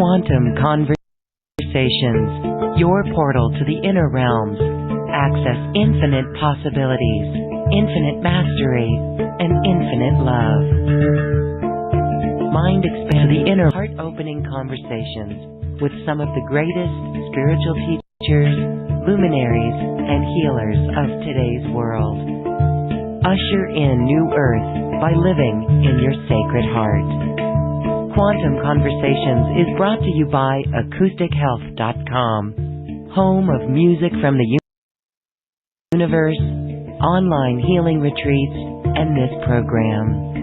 Quantum Conversations, your portal to the inner realms. Access infinite possibilities, infinite mastery, and infinite love. Mind expand the inner heart-opening conversations with some of the greatest spiritual teachers, luminaries, and healers of today's world. Usher in new earth by living in your sacred heart. Quantum Conversations is brought to you by acoustichealth.com, home of music from the universe, online healing retreats, and this program.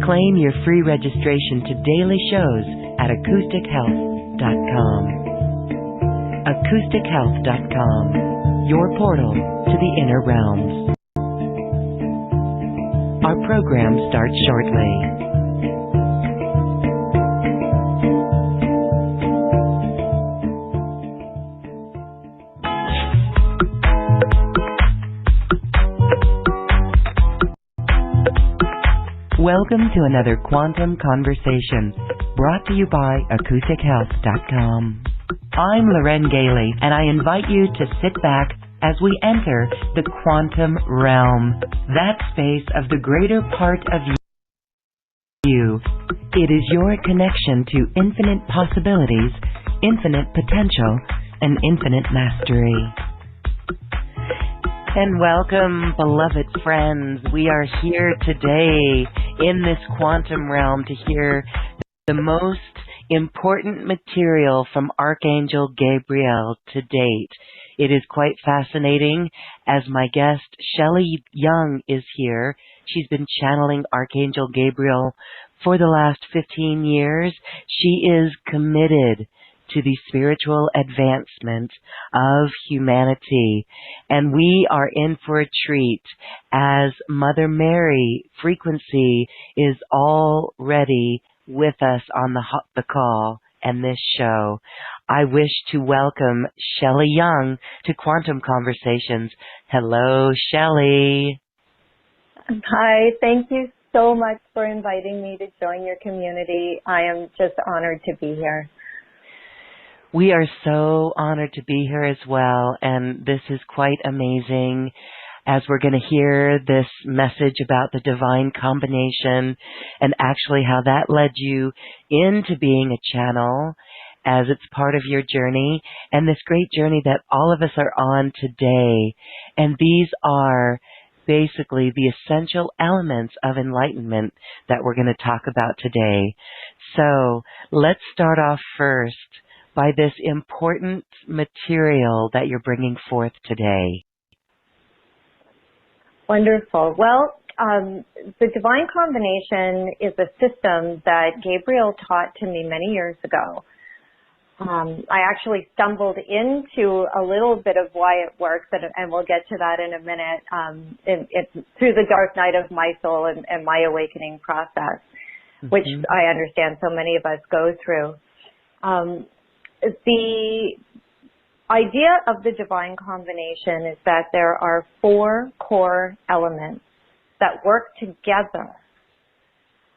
Claim your free registration to daily shows at acoustichealth.com. acoustichealth.com, your portal to the inner realms. Our program starts shortly. Welcome to another Quantum Conversation, brought to you by acoustichealth.com. I'm Loren Gailey, and I invite you to sit back as we enter the quantum realm, that space of the greater part of you. It is your connection to infinite possibilities, infinite potential, and infinite mastery. And welcome, beloved friends. We are here today in this quantum realm to hear the most important material from Archangel Gabriel to date. It is quite fascinating as my guest Shelley Young is here. She's been channeling Archangel Gabriel for the last 15 years. She is committed to the spiritual advancement of humanity. And we are in for a treat as Mother Mary frequency is already with us on the call and this show. I wish to welcome Shelley Young to Quantum Conversations. Hello, Shelley. Hi, thank you so much for inviting me to join your community. I am just honored to be here. We are so honored to be here as well, and this is quite amazing as we're going to hear this message about the divine combination and actually how that led you into being a channel as it's part of your journey and this great journey that all of us are on today. And these are basically the essential elements of enlightenment that we're going to talk about today. So let's start off first by this important material that you're bringing forth today. Wonderful. Well, the divine combination is a system that Gabriel taught to me many years ago. I actually stumbled into a little bit of why it works, and we'll get to that in a minute, through the dark night of my soul and my awakening process, which I understand so many of us go through. The idea of the divine combination is that there are 4 core elements that work together.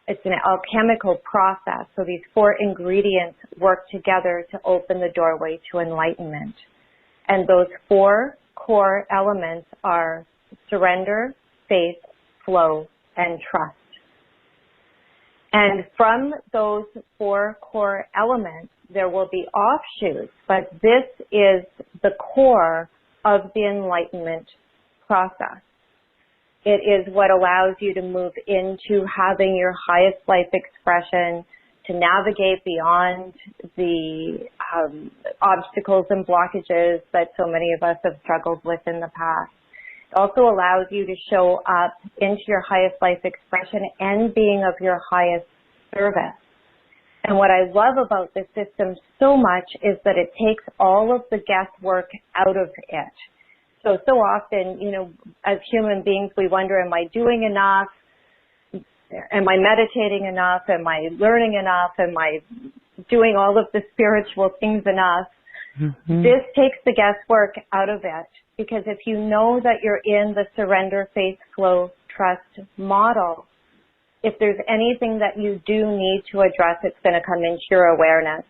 It's an alchemical process, so these 4 ingredients work together to open the doorway to enlightenment. And those 4 core elements are surrender, faith, flow, and trust. And from those 4 core elements, there will be offshoots, but this is the core of the enlightenment process. It is what allows you to move into having your highest life expression, to navigate beyond the obstacles and blockages that so many of us have struggled with in the past. It also allows you to show up into your highest life expression and being of your highest service. And what I love about this system so much is that it takes all of the guesswork out of it. So often, as human beings, we wonder, am I doing enough? Am I meditating enough? Am I learning enough? Am I doing all of the spiritual things enough? This takes the guesswork out of it, because if you know that you're in the surrender, faith, flow, trust model, if there's anything that you do need to address, it's going to come into your awareness.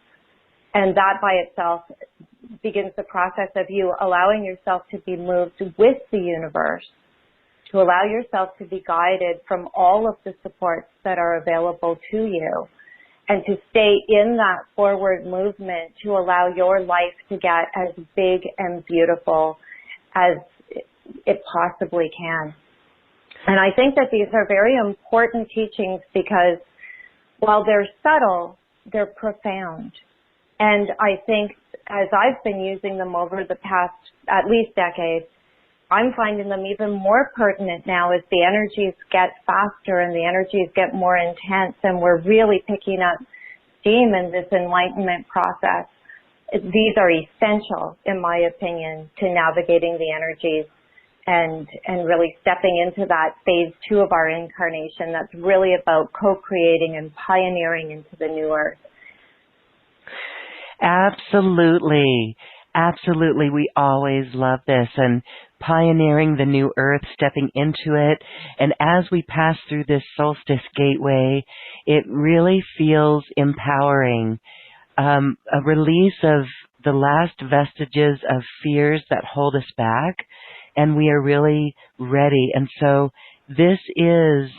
And that by itself begins the process of you allowing yourself to be moved with the universe, to allow yourself to be guided from all of the supports that are available to you, and to stay in that forward movement to allow your life to get as big and beautiful as it possibly can. And I think that these are very important teachings because while they're subtle, they're profound. And I think as I've been using them over the past at least decade, I'm finding them even more pertinent now as the energies get faster and the energies get more intense, and we're really picking up steam in this enlightenment process. These are essential, in my opinion, to navigating the energies and really stepping into that phase 2 of our incarnation that's really about co-creating and pioneering into the new earth. Absolutely. Absolutely. We always love this, and pioneering the new earth, stepping into it. And as we pass through this solstice gateway, it really feels empowering. A release of the last vestiges of fears that hold us back, and we are really ready. And so this is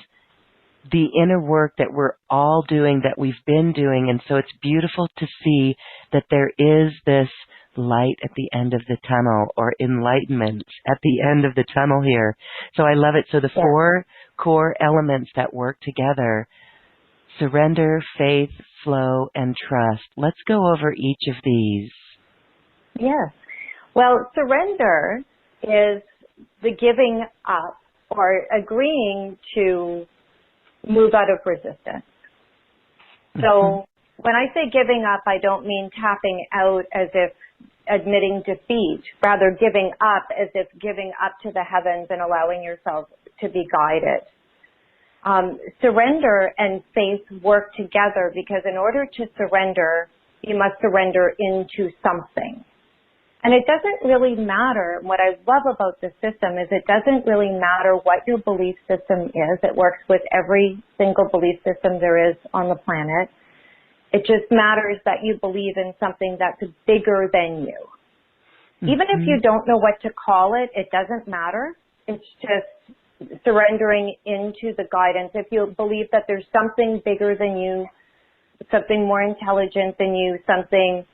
the inner work that we're all doing, that we've been doing. And so it's beautiful to see that there is this light at the end of the tunnel, or enlightenment at the end of the tunnel here. So I love it. So the 4 core elements that work together: surrender, faith, flow, and trust. Let's go over each of these. Yes. Well, surrender is the giving up or agreeing to move out of resistance. So when I say giving up, I don't mean tapping out as if admitting defeat, rather giving up as if giving up to the heavens and allowing yourself to be guided. Surrender and faith work together because in order to surrender, you must surrender into something. And it doesn't really matter. What I love about the system is it doesn't really matter what your belief system is. It works with every single belief system there is on the planet. It just matters that you believe in something that's bigger than you. Even if you don't know what to call it, it doesn't matter. It's just surrendering into the guidance. If you believe that there's something bigger than you, something more intelligent than you, something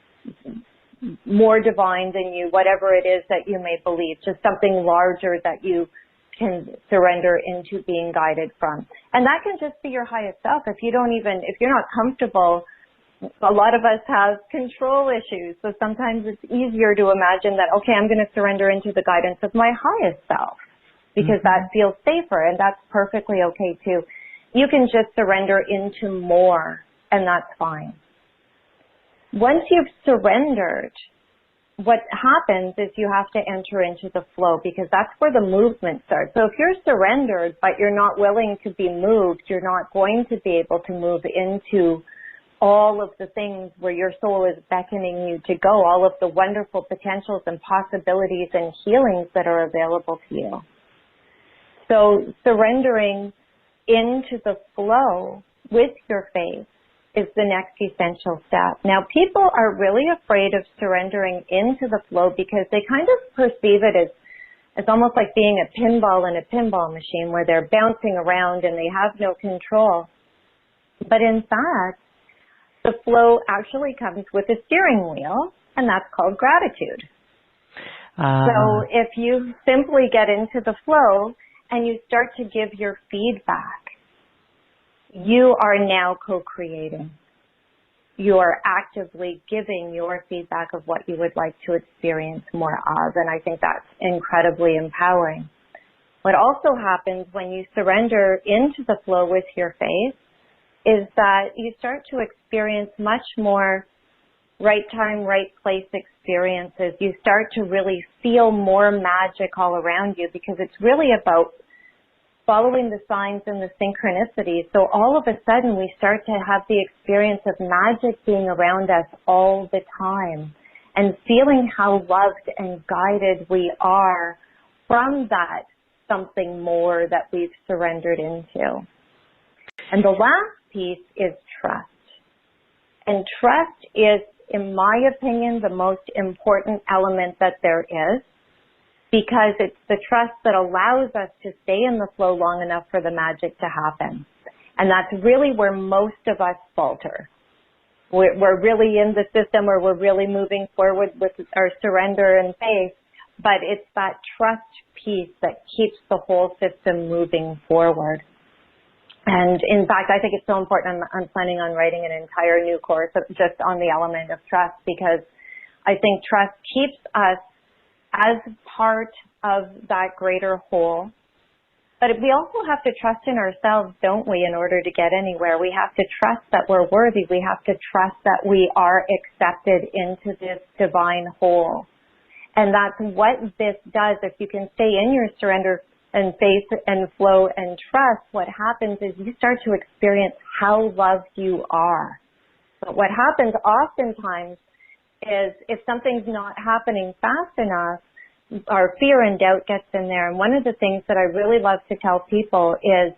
more divine than you, whatever it is that you may believe, just something larger that you can surrender into being guided from. And that can just be your highest self. If you're not comfortable, a lot of us have control issues. So sometimes it's easier to imagine that, okay, I'm going to surrender into the guidance of my highest self because that feels safer, and that's perfectly okay too. You can just surrender into more, and that's fine. Once you've surrendered, what happens is you have to enter into the flow because that's where the movement starts. So if you're surrendered but you're not willing to be moved, you're not going to be able to move into all of the things where your soul is beckoning you to go, all of the wonderful potentials and possibilities and healings that are available to you. So surrendering into the flow with your faith is the next essential step. Now, people are really afraid of surrendering into the flow because they kind of perceive it as almost like being a pinball in a pinball machine where they're bouncing around and they have no control. But in fact, the flow actually comes with a steering wheel, and that's called gratitude. So if you simply get into the flow and you start to give your feedback, you are now co-creating. You are actively giving your feedback of what you would like to experience more of, and I think that's incredibly empowering. What also happens when you surrender into the flow with your faith is that you start to experience much more right time, right place experiences. You start to really feel more magic all around you because it's really about following the signs and the synchronicities. So all of a sudden we start to have the experience of magic being around us all the time and feeling how loved and guided we are from that something more that we've surrendered into. And the last piece is trust. And trust is in my opinion, the most important element that there is, because it's the trust that allows us to stay in the flow long enough for the magic to happen. And that's really where most of us falter. We're really in the system, or we're really moving forward with our surrender and faith, but it's that trust piece that keeps the whole system moving forward. And in fact, I think it's so important. I'm planning on writing an entire new course just on the element of trust, because I think trust keeps us as part of that greater whole. But we also have to trust in ourselves, don't we, in order to get anywhere? We have to trust that we're worthy. We have to trust that we are accepted into this divine whole. And that's what this does. If you can stay in your surrender and faith and flow and trust, what happens is you start to experience how loved you are. But what happens oftentimes is if something's not happening fast enough, our fear and doubt gets in there. And one of the things that I really love to tell people is,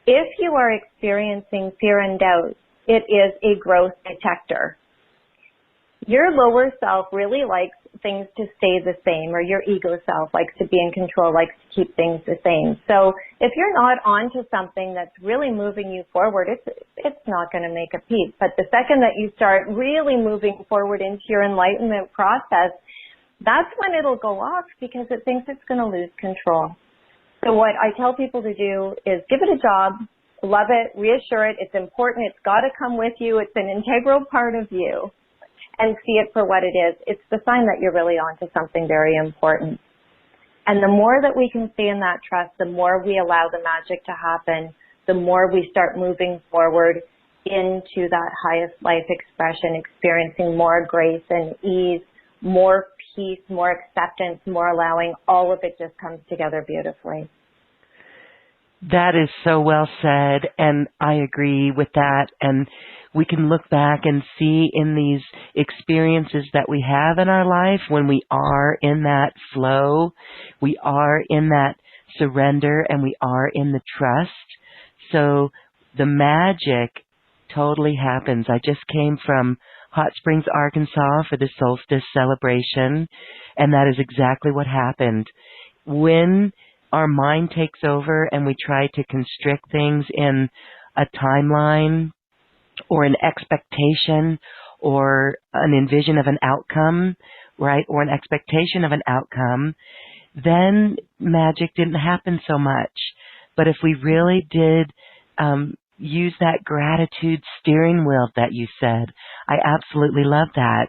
if you are experiencing fear and doubt, it is a growth detector. Your lower self really likes things to stay the same, or your ego self likes to be in control, likes to keep things the same. So if you're not onto something that's really moving you forward, it's not going to make a peep. But the second that you start really moving forward into your enlightenment process, that's when it'll go off, because it thinks it's going to lose control. So what I tell people to do is give it a job, love it, reassure it, it's important, it's got to come with you, it's an integral part of you, and see it for what it is. It's the sign that you're really onto something very important. And the more that we can stay in that trust, the more we allow the magic to happen, the more we start moving forward into that highest life expression, experiencing more grace and ease, more peace, more acceptance, more allowing. All of it just comes together beautifully. That is so well said, and I agree with that. And we can look back and see in these experiences that we have in our life, when we are in that flow, we are in that surrender, and we are in the trust. So the magic totally happens. I just came from Hot Springs, Arkansas for the solstice celebration, and that is exactly what happened. When our mind takes over and we try to constrict things in a timeline or an expectation or an envision of an outcome, right, or an expectation of an outcome, then magic didn't happen so much. But if we really did use that gratitude steering wheel that you said, I absolutely love that.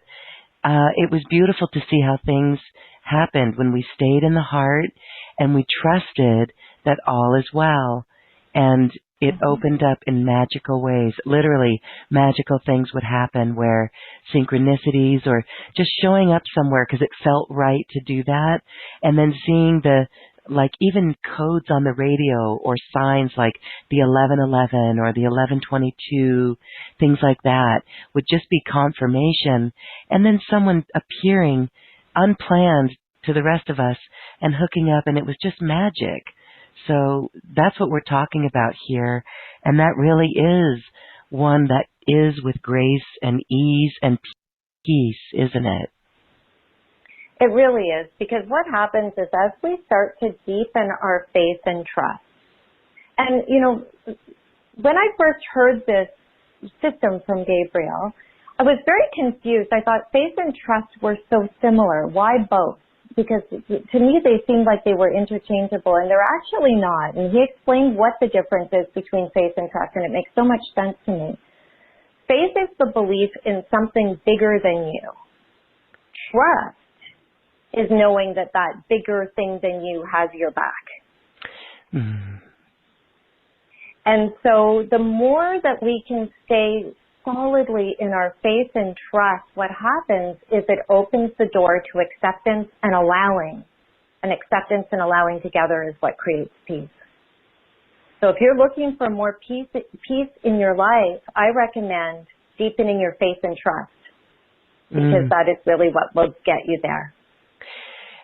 It was beautiful to see how things happened when we stayed in the heart and we trusted that all is well. And it opened up in magical ways. Literally, magical things would happen, where synchronicities or just showing up somewhere because it felt right to do that. And then seeing like even codes on the radio or signs like the 1111 or the 1122, things like that would just be confirmation. And then someone appearing unplanned to the rest of us and hooking up, and it was just magic. So that's what we're talking about here. And that really is one that is with grace and ease and peace, isn't it? It really is, because what happens is as we start to deepen our faith and trust, and, you know, when I first heard this system from Gabriel, I was very confused. I thought faith and trust were so similar. Why both? Because to me they seemed like they were interchangeable, and they're actually not. And he explained what the difference is between faith and trust, and it makes so much sense to me. Faith is the belief in something bigger than you. Trust is knowing that that bigger thing than you has your back. Mm-hmm. And so the more that we can stay solidly in our faith and trust, what happens is it opens the door to acceptance and allowing. And acceptance and allowing together is what creates peace. So if you're looking for more peace in your life, I recommend deepening your faith and trust, because that is really what will get you there.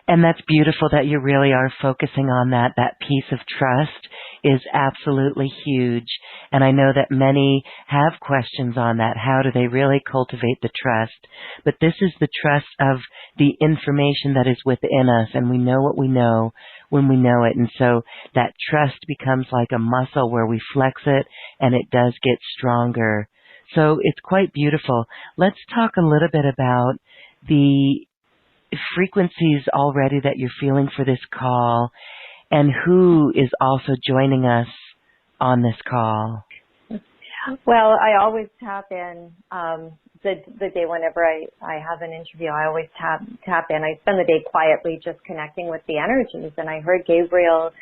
And that's beautiful that you really are focusing on that piece of trust. is absolutely huge. And I know that many have questions on that. How do they really cultivate the trust? But this is the trust of the information that is within us, and we know what we know when we know it. And so that trust becomes like a muscle where we flex it, and it does get stronger. So it's quite beautiful. Let's talk a little bit about the frequencies already that you're feeling for this call, and who is also joining us on this call. Well, I always tap in the day whenever I have an interview. I always tap in. I spend the day quietly just connecting with the energies. And I heard Gabriel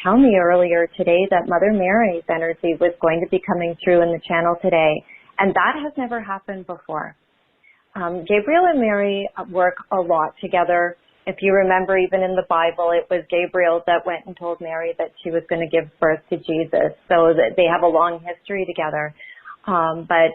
tell me earlier today that Mother Mary's energy was going to be coming through in the channel today. And that has never happened before. Gabriel and Mary work a lot together. If you remember, even in the Bible, it was Gabriel that went and told Mary that she was going to give birth to Jesus. So that they have a long history together. But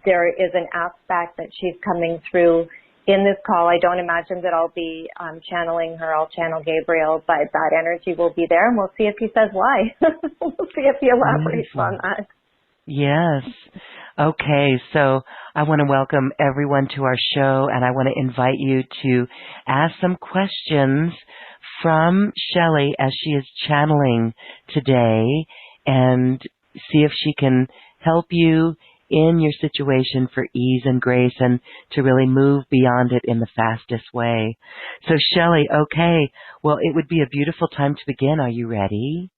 there is an aspect that she's coming through in this call. I don't imagine that I'll be channeling her. I'll channel Gabriel, but that energy will be there, and we'll see if he says why. We'll see if he elaborates on that. Yes. Okay, so I want to welcome everyone to our show, and I want to invite you to ask some questions from Shelley as she is channeling today, and see if she can help you in your situation for ease and grace, and to really move beyond it in the fastest way. So Shelley, okay, well, it would be a beautiful time to begin. Are you ready?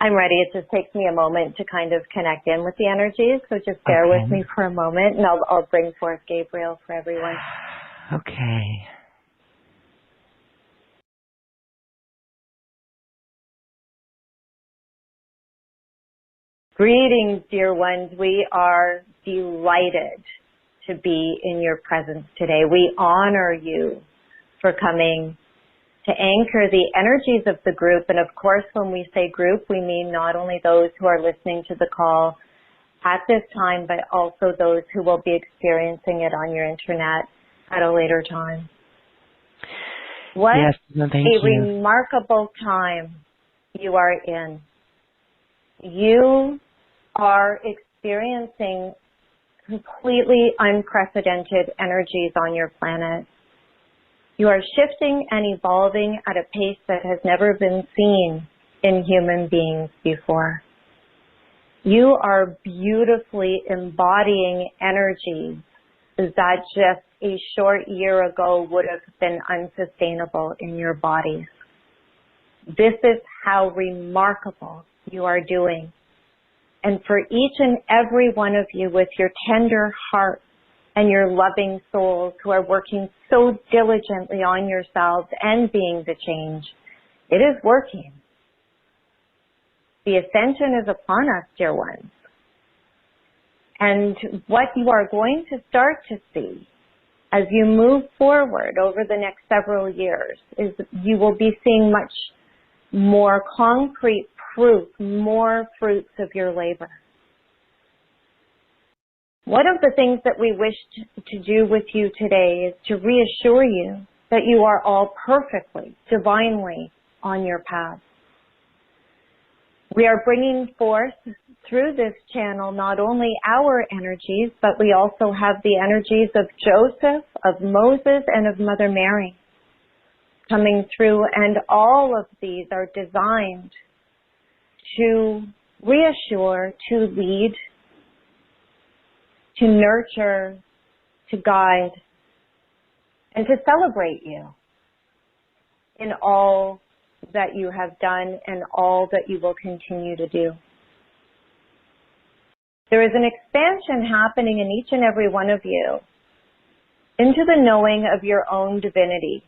I'm ready. It just takes me a moment to kind of connect in with the energies, so just bear with me for a moment, and I'll bring forth Gabriel for everyone. Okay. Greetings, dear ones. We are delighted to be in your presence today. We honor you for coming to anchor the energies of the group. And of course, when we say group, we mean not only those who are listening to the call at this time, but also those who will be experiencing it on your internet at a later time. What remarkable time you are in. You are experiencing completely unprecedented energies on your planet. You are shifting and evolving at a pace that has never been seen in human beings before. You are beautifully embodying energies that just a short year ago would have been unsustainable in your bodies. This is how remarkable you are doing. And for each and every one of you with your tender heart and your loving souls who are working so diligently on yourselves and being the change, it is working. The ascension is upon us, dear ones. And what you are going to start to see as you move forward over the next several years is you will be seeing much more concrete proof, more fruits of your labor. One of the things that we wish to do with you today is to reassure you that you are all perfectly, divinely on your path. We are bringing forth through this channel not only our energies, but we also have the energies of Joseph, of Moses, and of Mother Mary coming through, and all of these are designed to reassure, to lead, to nurture, to guide, and to celebrate you in all that you have done and all that you will continue to do. There is an expansion happening in each and every one of you into the knowing of your own divinity.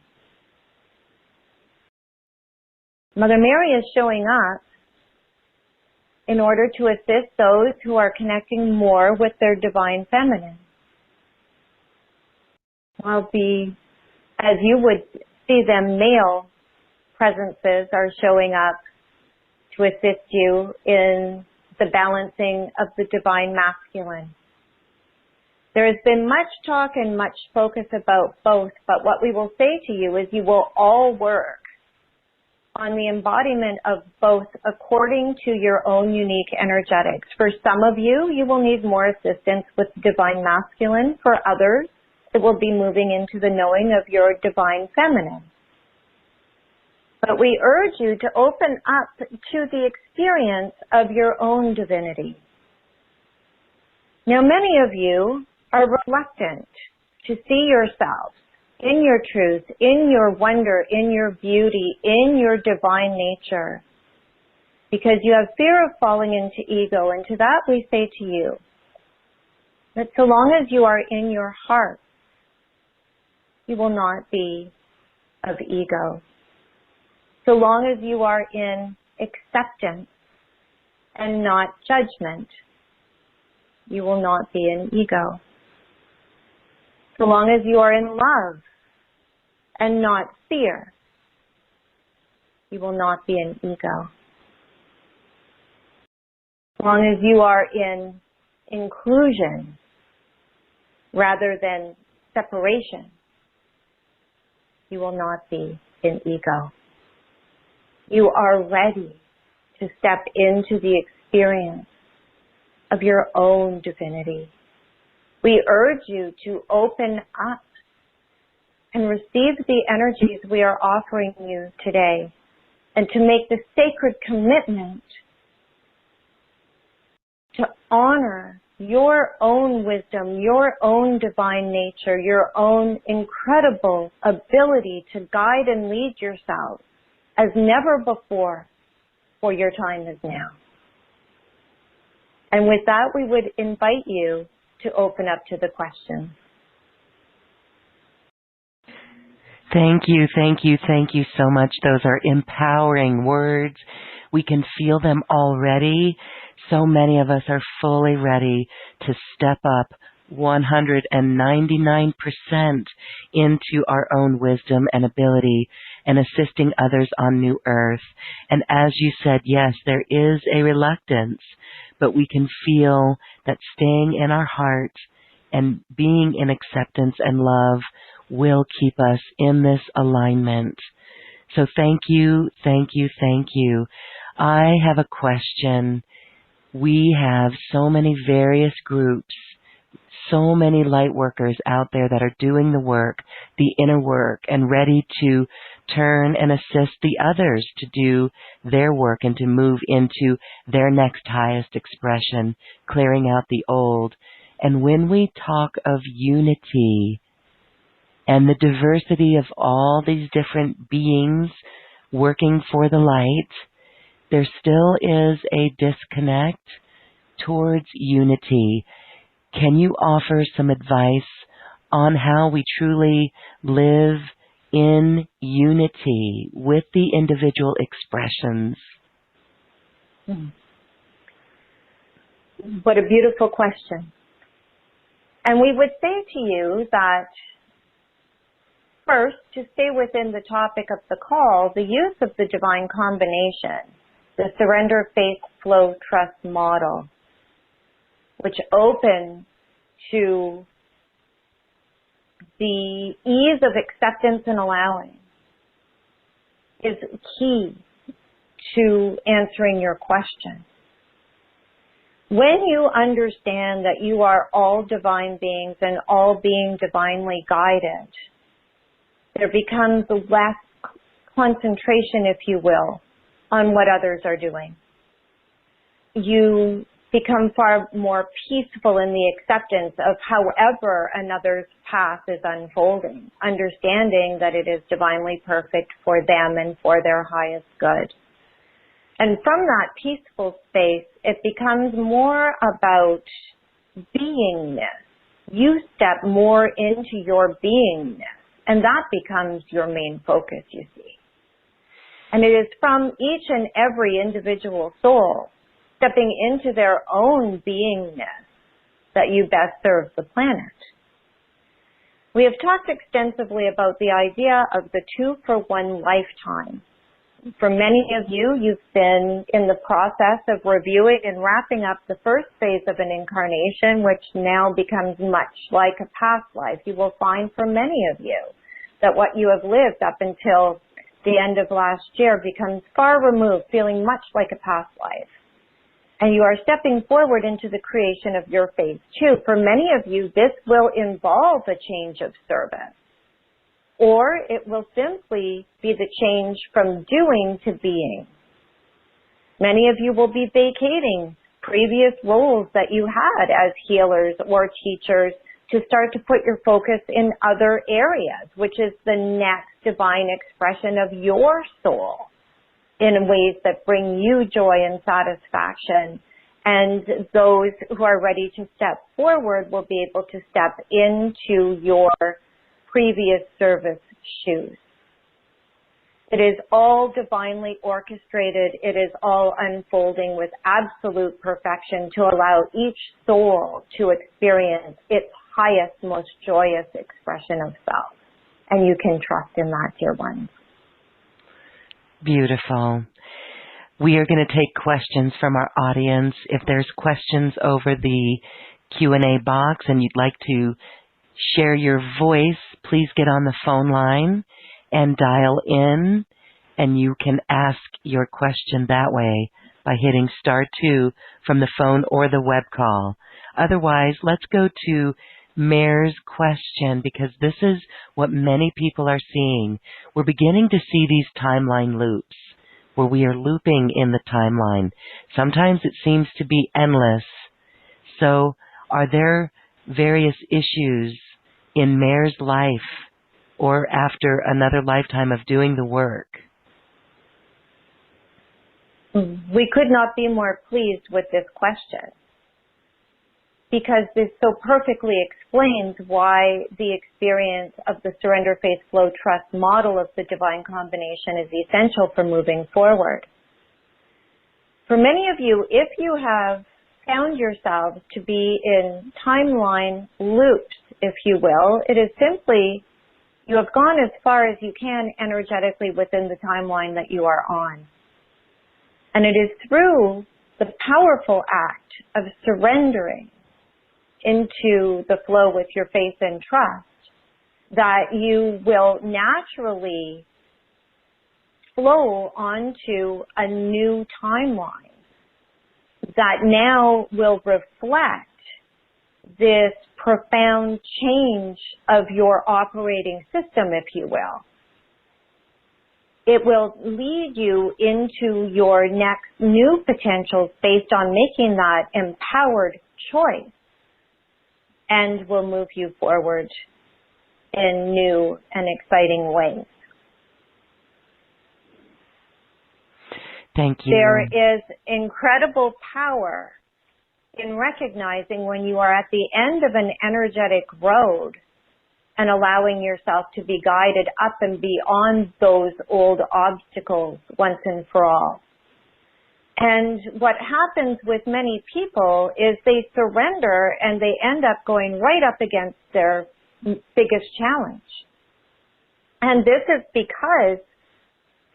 Mother Mary is showing up in order to assist those who are connecting more with their divine feminine. While as you would see them, male presences are showing up to assist you in the balancing of the divine masculine. There has been much talk and much focus about both, but what we will say to you is you will all work on the embodiment of both according to your own unique energetics. For some of you, you will need more assistance with divine masculine. For others, it will be moving into the knowing of your divine feminine. But we urge you to open up to the experience of your own divinity. Now, many of you are reluctant to see yourselves in your truth, in your wonder, in your beauty, in your divine nature, because you have fear of falling into ego. And to that we say to you that so long as you are in your heart, you will not be of ego. So long as you are in acceptance and not judgment, you will not be in ego. So long as you are in love and not fear, you will not be in ego. As long as you are in inclusion rather than separation, you will not be in ego. You are ready to step into the experience of your own divinity. We urge you to open up and receive the energies we are offering you today, and to make the sacred commitment to honor your own wisdom, your own divine nature, your own incredible ability to guide and lead yourself as never before, for your time is now. And with that, we would invite you to open up to the questions. Thank you, thank you, thank you so much. Those are empowering words. We can feel them already. So many of us are fully ready to step up 199% into our own wisdom and ability and assisting others on New Earth. And as you said, yes, there is a reluctance, but we can feel that staying in our heart and being in acceptance and love will keep us in this alignment. So thank you, thank you, thank you. I have a question. We have so many various groups, so many light workers out there that are doing the work, the inner work, and ready to turn and assist the others to do their work and to move into their next highest expression, clearing out the old. And when we talk of unity and the diversity of all these different beings working for the light, there still is a disconnect towards unity. Can you offer some advice on how we truly live in unity with the individual expressions? What a beautiful question. And we would say to you that first, to stay within the topic of the call, the use of the divine combination, the surrender, faith, flow, trust model, which opens to the ease of acceptance and allowing, is key to answering your question. When you understand that you are all divine beings and all being divinely guided, there becomes less concentration, if you will, on what others are doing. You become far more peaceful in the acceptance of however another's path is unfolding, understanding that it is divinely perfect for them and for their highest good. And from that peaceful space, it becomes more about beingness. You step more into your beingness, and that becomes your main focus, you see. And it is from each and every individual soul stepping into their own beingness that you best serve the planet. We have talked extensively about the idea of the 2-for-1 lifetime. For many of you, you've been in the process of reviewing and wrapping up the first phase of an incarnation, which now becomes much like a past life. You will find for many of you that what you have lived up until the end of last year becomes far removed, feeling much like a past life. And you are stepping forward into the creation of your phase 2. For many of you, this will involve a change of service. Or it will simply be the change from doing to being. Many of you will be vacating previous roles that you had as healers or teachers to start to put your focus in other areas, which is the next divine expression of your soul in ways that bring you joy and satisfaction. And those who are ready to step forward will be able to step into your previous service shoes. It is all divinely orchestrated. It is all unfolding with absolute perfection to allow each soul to experience its highest, most joyous expression of self. And you can trust in that, dear ones. Beautiful. We are going to take questions from our audience. If there's questions over the Q&A box and you'd like to share your voice, please get on the phone line and dial in, and you can ask your question that way by hitting *2 from the phone or the web call. Otherwise, let's go to Mare's question, because this is what many people are seeing. We're beginning to see these timeline loops where we are looping in the timeline. Sometimes it seems to be endless. So are there various issues in Mare's life or after another lifetime of doing the work? We could not be more pleased with this question, because this so perfectly explains why the experience of the Surrender, Faith, Flow, Trust model of the divine combination is essential for moving forward. For many of you, if you have found yourselves to be in timeline loops, if you will, it is simply you have gone as far as you can energetically within the timeline that you are on. And it is through the powerful act of surrendering into the flow with your faith and trust that you will naturally flow onto a new timeline that now will reflect this profound change of your operating system, if you will. It will lead you into your next new potentials based on making that empowered choice, and will move you forward in new and exciting ways. Thank you. There is incredible power in recognizing when you are at the end of an energetic road and allowing yourself to be guided up and beyond those old obstacles once and for all. And what happens with many people is they surrender and they end up going right up against their biggest challenge. And this is because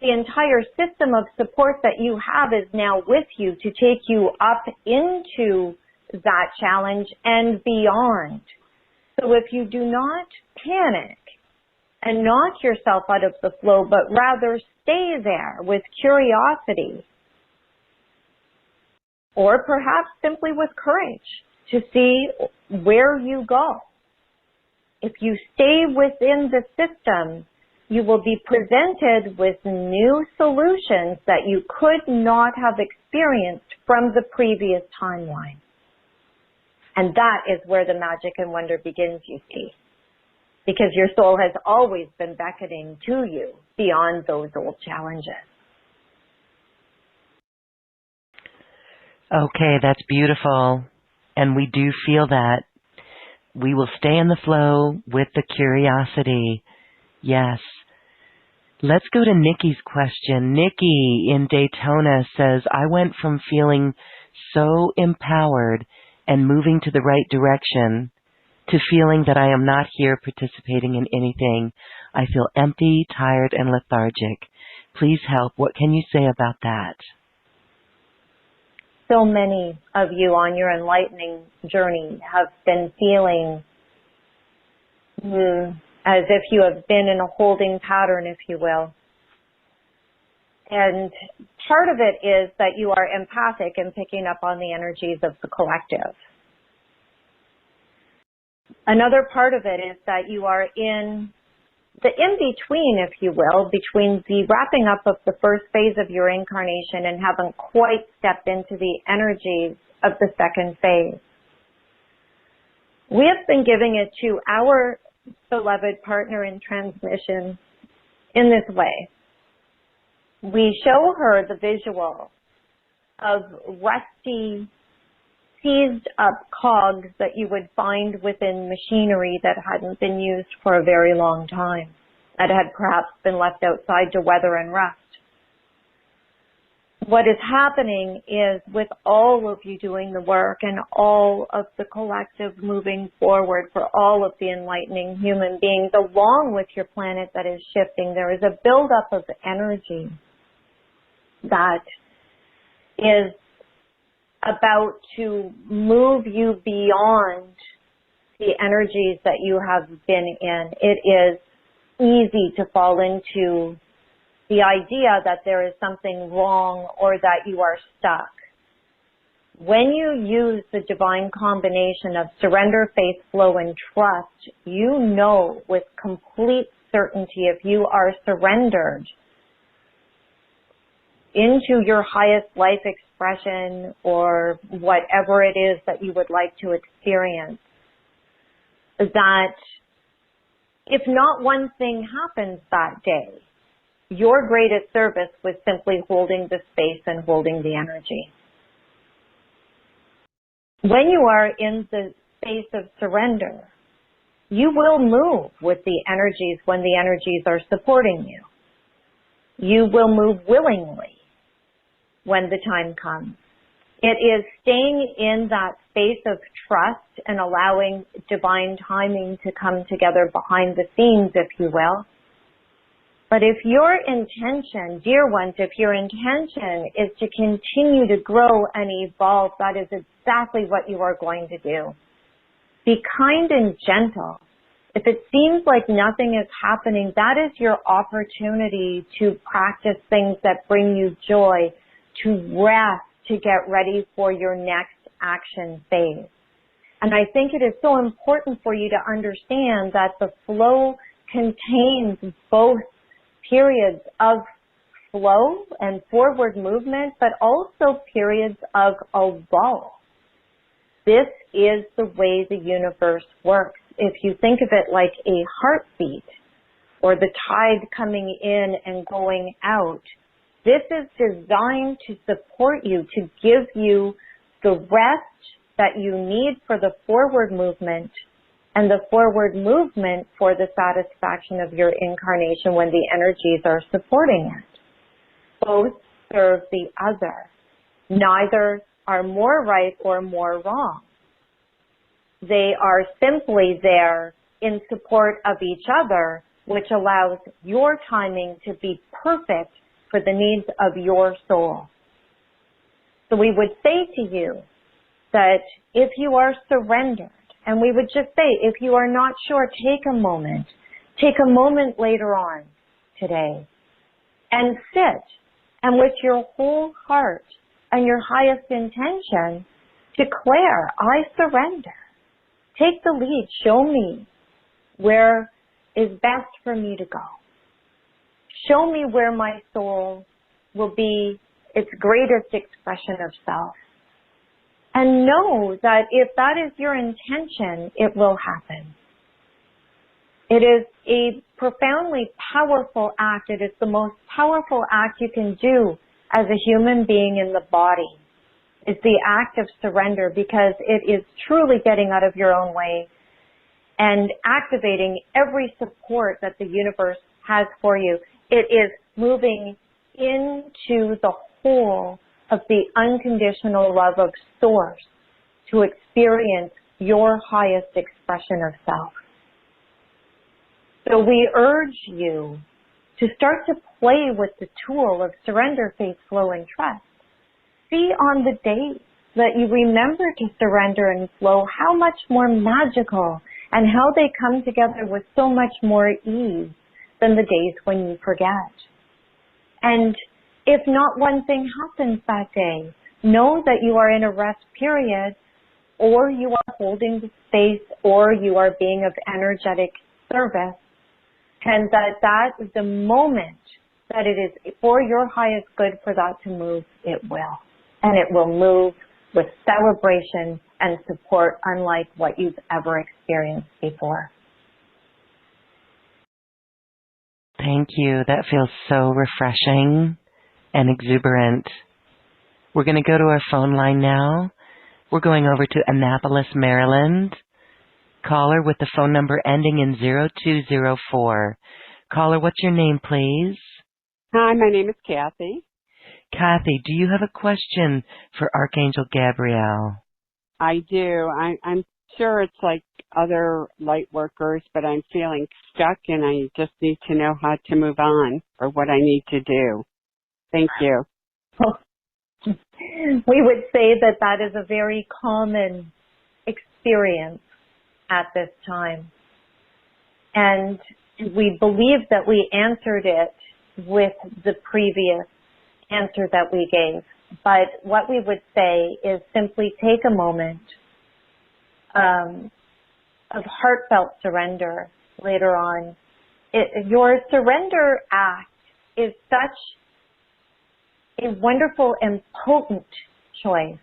the entire system of support that you have is now with you to take you up into that challenge and beyond. So if you do not panic and knock yourself out of the flow, but rather stay there with curiosity, or perhaps simply with courage to see where you go. If you stay within the system, you will be presented with new solutions that you could not have experienced from the previous timeline. And that is where the magic and wonder begins, you see, because your soul has always been beckoning to you beyond those old challenges. Okay, that's beautiful. And we do feel that. We will stay in the flow with the curiosity. Yes. Let's go to Nikki's question. Nikki in Daytona says, I went from feeling so empowered and moving to the right direction to feeling that I am not here participating in anything. I feel empty, tired, and lethargic. Please help. What can you say about that? So many of you on your enlightening journey have been feeling as if you have been in a holding pattern, if you will. And part of it is that you are empathic and picking up on the energies of the collective. Another part of it is that you are in the in-between, if you will, between the wrapping up of the first phase of your incarnation and haven't quite stepped into the energies of the second phase. We have been giving it to our beloved partner in transmission in this way. We show her the visual of rusty, seized up cogs that you would find within machinery that hadn't been used for a very long time, that had perhaps been left outside to weather and rust. What is happening is, with all of you doing the work and all of the collective moving forward for all of the enlightening human beings, along with your planet that is shifting, there is a buildup of energy that is about to move you beyond the energies that you have been in. It is easy to fall into the idea that there is something wrong or that you are stuck. When you use the divine combination of surrender, faith, flow, and trust, you know with complete certainty if you are surrendered into your highest life expression or whatever it is that you would like to experience, that if not one thing happens that day, your greatest service was simply holding the space and holding the energy. When you are in the space of surrender, you will move with the energies when the energies are supporting you. You will move willingly when the time comes. It is staying in that space of trust and allowing divine timing to come together behind the scenes, if you will. But if your intention, dear ones, if your intention is to continue to grow and evolve, that is exactly what you are going to do. Be kind and gentle. If it seems like nothing is happening, that is your opportunity to practice things that bring you joy, to rest, to get ready for your next action phase. And I think it is so important for you to understand that the flow contains both periods of flow and forward movement, but also periods of a lull. This is the way the universe works. If you think of it like a heartbeat or the tide coming in and going out, this is designed to support you, to give you the rest that you need for the forward movement and the forward movement for the satisfaction of your incarnation when the energies are supporting it. Both serve the other. Neither are more right or more wrong. They are simply there in support of each other, which allows your timing to be perfect for the needs of your soul. So we would say to you that if you are surrendered, and we would just say, if you are not sure, take a moment later on today and sit and with your whole heart and your highest intention declare, I surrender. Take the lead. Show me where is best for me to go. Show me where my soul will be its greatest expression of self. And know that if that is your intention, it will happen. It is a profoundly powerful act. It is the most powerful act you can do as a human being in the body. It's the act of surrender, because it is truly getting out of your own way and activating every support that the universe has for you. It is moving into the whole of the unconditional love of Source to experience your highest expression of self. So we urge you to start to play with the tool of surrender, faith, flow, and trust. See on the days that you remember to surrender and flow how much more magical and how they come together with so much more ease than the days when you forget. And if not one thing happens that day, know that you are in a rest period, or you are holding the space, or you are being of energetic service, and that the moment that it is for your highest good for that to move, it will. And it will move with celebration and support unlike what you've ever experienced before. Thank you. That feels so refreshing and exuberant. We're going to go to our phone line now. We're going over to Annapolis, Maryland. Caller with the phone number ending in 0204. Caller, what's your name, please? Hi, my name is Kathy. Kathy, do you have a question for Archangel Gabriel? I do. I'm sure it's like other light workers, but I'm feeling stuck and I just need to know how to move on or what I need to do. Thank you. We would say that that is a very common experience at this time. And we believe that we answered it with the previous answer that we gave. But what we would say is simply take a moment of heartfelt surrender later on. Your surrender act is such a wonderful and potent choice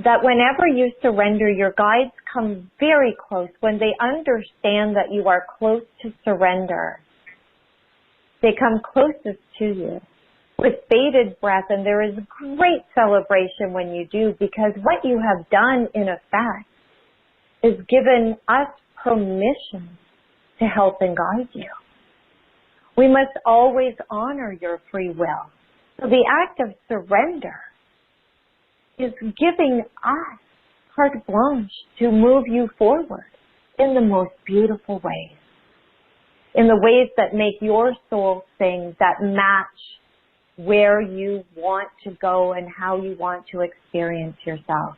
that whenever you surrender, your guides come very close. When they understand that you are close to surrender, they come closest to you with bated breath, and there is great celebration when you do, because what you have done in effect is given us permission to help and guide you. We must always honor your free will. So the act of surrender is giving us carte blanche to move you forward in the most beautiful ways, in the ways that make your soul sing, that match where you want to go and how you want to experience yourself.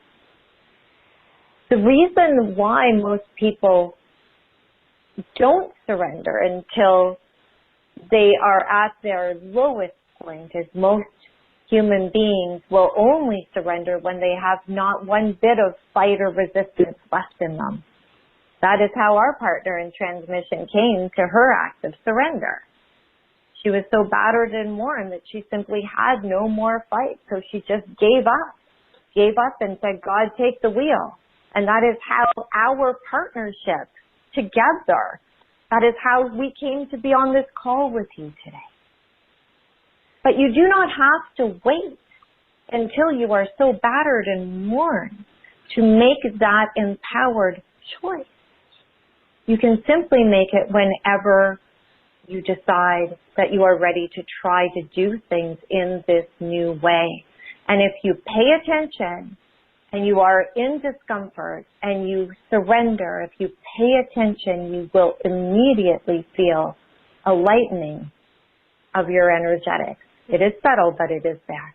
The reason why most people don't surrender until they are at their lowest point is most human beings will only surrender when they have not one bit of fight or resistance left in them. That is how our partner in transmission came to her act of surrender. She was so battered and worn that she simply had no more fight, so she just gave up and said, God, take the wheel. And that is how our partnership together, that is how we came to be on this call with you today. But you do not have to wait until you are so battered and worn to make that empowered choice. You can simply make it whenever you decide that you are ready to try to do things in this new way. And if you pay attention and you are in discomfort and you surrender, if you pay attention, you will immediately feel a lightening of your energetics. It is subtle, but it is there.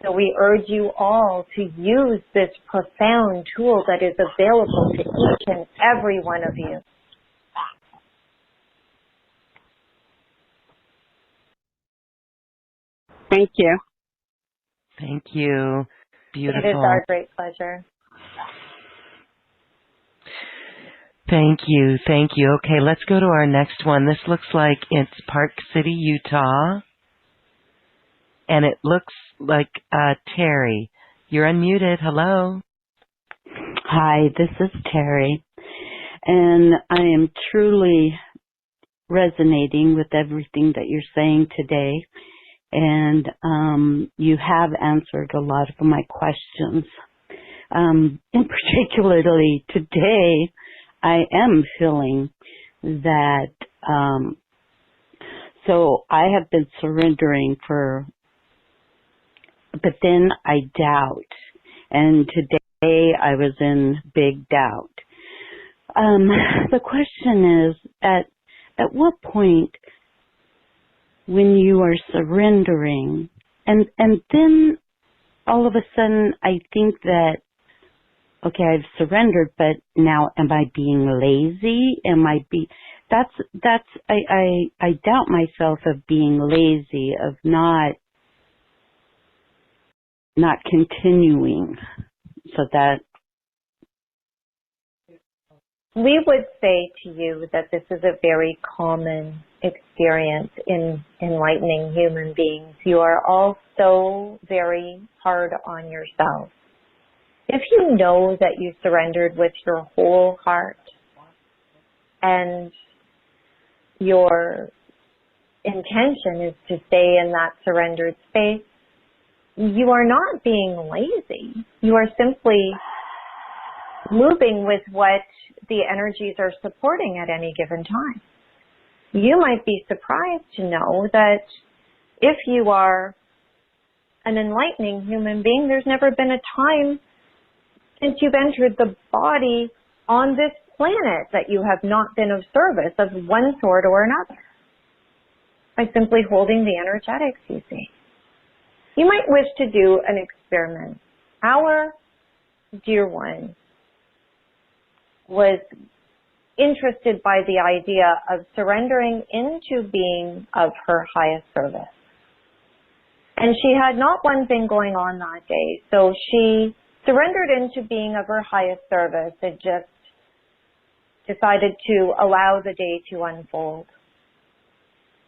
So we urge you all to use this profound tool that is available to each and every one of you. Thank you. Thank you. Beautiful. It is our great pleasure. Thank you. Thank you. Okay, let's go to our next one. This looks like it's Park City, Utah. And it looks like Terry. You're unmuted. Hello. Hi, this is Terry. And I am truly resonating with everything that you're saying today. And you have answered a lot of my questions. And particularly today, I am feeling that, so I have been surrendering but then I doubt. And today I was in big doubt. The question is, at what point when you are surrendering, and then all of a sudden I think that, okay, I've surrendered, but now am I being lazy? I doubt myself of being lazy, of not continuing. So that we would say to you that this is a very common experience in enlightening human beings. You are all so very hard on yourself. If you know that you surrendered with your whole heart and your intention is to stay in that surrendered space, you are not being lazy. You are simply moving with what the energies are supporting at any given time. You might be surprised to know that if you are an enlightening human being, there's never been a time since you've entered the body on this planet that you have not been of service of one sort or another by simply holding the energetics, you see. You might wish to do an experiment. Our dear one was interested by the idea of surrendering into being of her highest service. And she had not one thing going on that day, so she surrendered into being of her highest service and just decided to allow the day to unfold.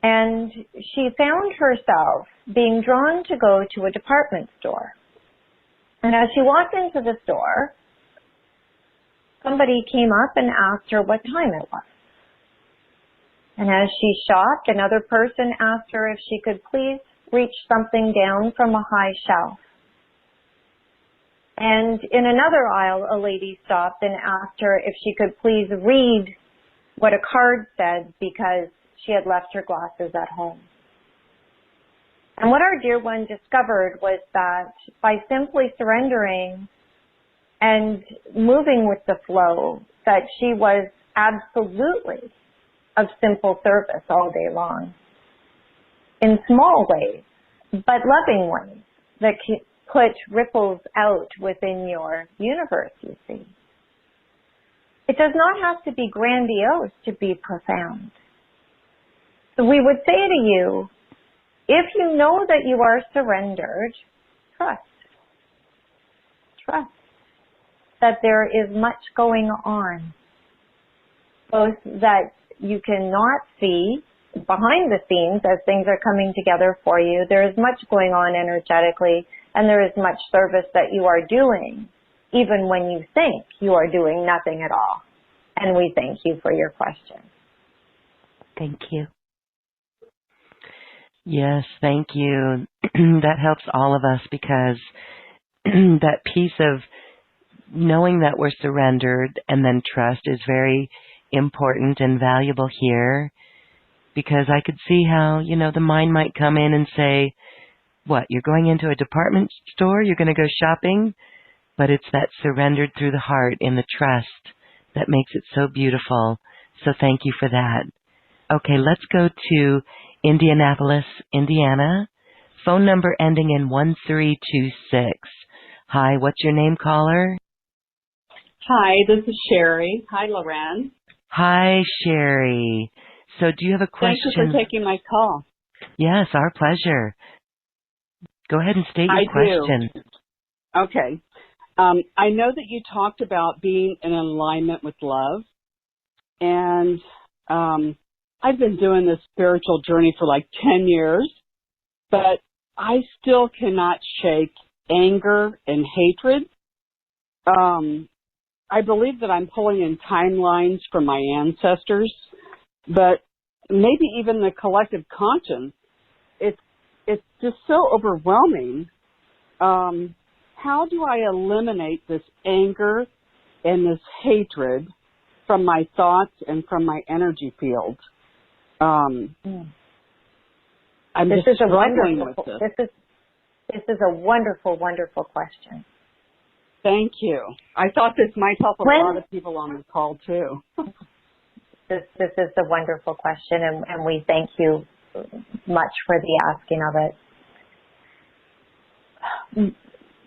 And she found herself being drawn to go to a department store. And as she walked into the store, somebody came up and asked her what time it was. And as she shopped, another person asked her if she could please reach something down from a high shelf. And in another aisle, a lady stopped and asked her if she could please read what a card said because she had left her glasses at home. And what our dear one discovered was that by simply surrendering and moving with the flow, that she was absolutely of simple service all day long in small ways, but loving ways that put ripples out within your universe, you see. It does not have to be grandiose to be profound. So we would say to you, if you know that you are surrendered, trust. Trust that there is much going on, both that you cannot see behind the scenes as things are coming together for you. There is much going on energetically, and there is much service that you are doing, even when you think you are doing nothing at all. And we thank you for your question. Thank you. Yes, thank you. That helps all of us because that piece of knowing that we're surrendered and then trust is very important and valuable here, because I could see how, the mind might come in and say, what, you're going into a department store? You're going to go shopping? But it's that surrendered through the heart in the trust that makes it so beautiful. So thank you for that. Okay, let's go to Indianapolis, Indiana. Phone number ending in 1326. Hi, what's your name, caller? Hi, this is Sherry. Hi, Loren. Hi, Sherry. So do you have a question? Thank you for taking my call. Yes, our pleasure. Go ahead and state your question. Okay. I know that you talked about being in alignment with love, and I've been doing this spiritual journey for like 10 years, but I still cannot shake anger and hatred. I believe that I'm pulling in timelines from my ancestors, but maybe even the collective conscience. It's just so overwhelming. How do I eliminate this anger and this hatred from my thoughts and from my energy field? I'm just struggling with this. This is a wonderful, wonderful question. Thank you. I thought this might help a lot of people on the call too. This is a wonderful question, and we thank you much for the asking of it.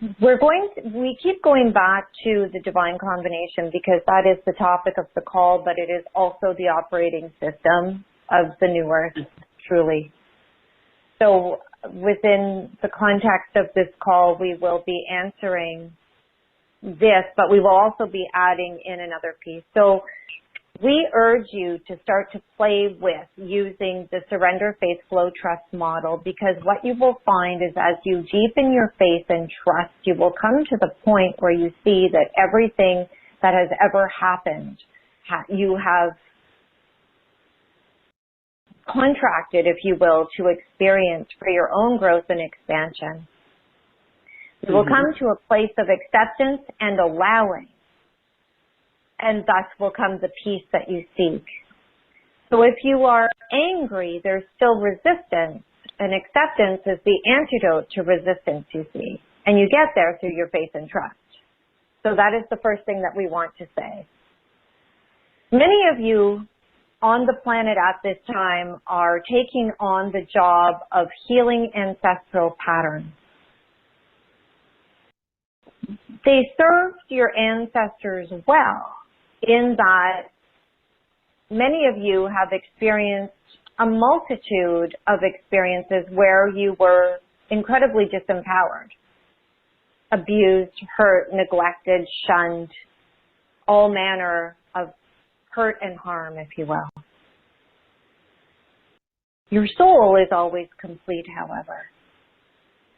We keep going back to the divine combination because that is the topic of the call, but it is also the operating system of the new earth, truly. So within the context of this call, we will be answering this, but we will also be adding in another piece. So we urge you to start to play with using the surrender, faith, flow, trust model, because what you will find is as you deepen your faith and trust, you will come to the point where you see that everything that has ever happened, you have contracted, if you will, to experience for your own growth and expansion. You will come to a place of acceptance and allowing, and thus will come the peace that you seek. So if you are angry, there's still resistance, and acceptance is the antidote to resistance, you see. And you get there through your faith and trust. So that is the first thing that we want to say. Many of you on the planet at this time are taking on the job of healing ancestral patterns. They served your ancestors well in that many of you have experienced a multitude of experiences where you were incredibly disempowered, abused, hurt, neglected, shunned, all manner of hurt and harm, if you will. Your soul is always complete, however.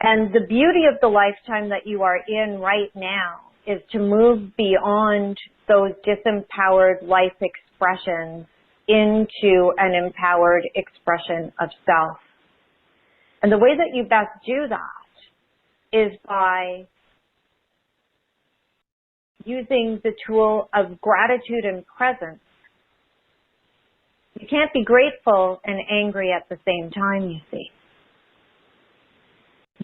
And the beauty of the lifetime that you are in right now is to move beyond those disempowered life expressions into an empowered expression of self. And the way that you best do that is by using the tool of gratitude and presence. You can't be grateful and angry at the same time, you see.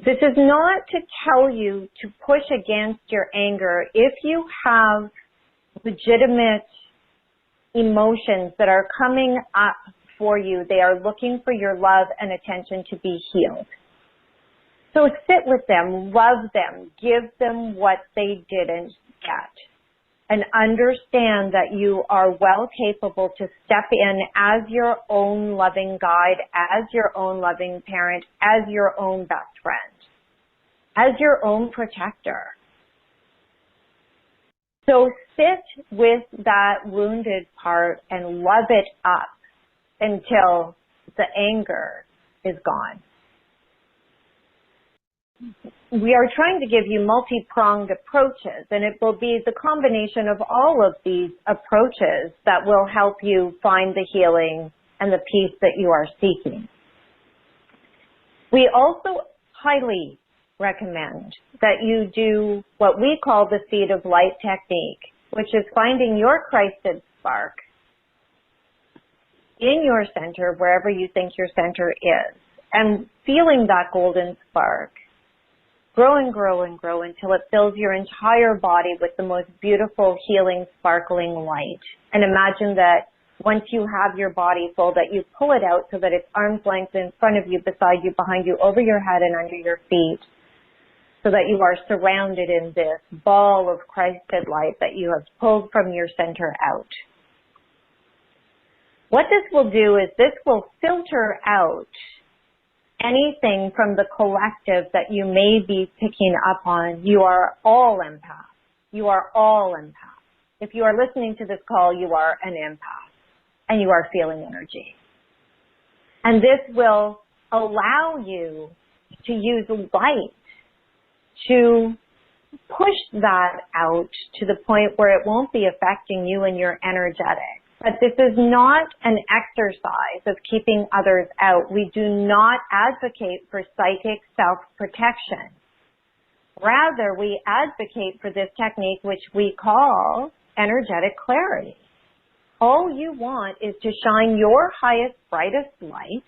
This is not to tell you to push against your anger. If you have legitimate emotions that are coming up for you, they are looking for your love and attention to be healed. So sit with them, love them, give them what they didn't get, and understand that you are well capable to step in as your own loving guide, as your own loving parent, as your own best friend, as your own protector. So sit with that wounded part and love it up until the anger is gone. We are trying to give you multi-pronged approaches, and it will be the combination of all of these approaches that will help you find the healing and the peace that you are seeking. We also highly recommend that you do what we call the seed of light technique, which is finding your Christed spark in your center, wherever you think your center is, and feeling that golden spark grow and grow and grow until it fills your entire body with the most beautiful, healing, sparkling light. And imagine that once you have your body full, that you pull it out so that it's arm's length in front of you, beside you, behind you, over your head and under your feet, so that you are surrounded in this ball of Christed light that you have pulled from your center out. What this will do is this will filter out anything from the collective that you may be picking up on. You are all empaths. You are all empaths. If you are listening to this call, you are an empath and you are feeling energy. And this will allow you to use light to push that out to the point where it won't be affecting you and your energetics. But this is not an exercise of keeping others out. We do not advocate for psychic self-protection. Rather, we advocate for this technique, which we call energetic clarity. All you want is to shine your highest, brightest light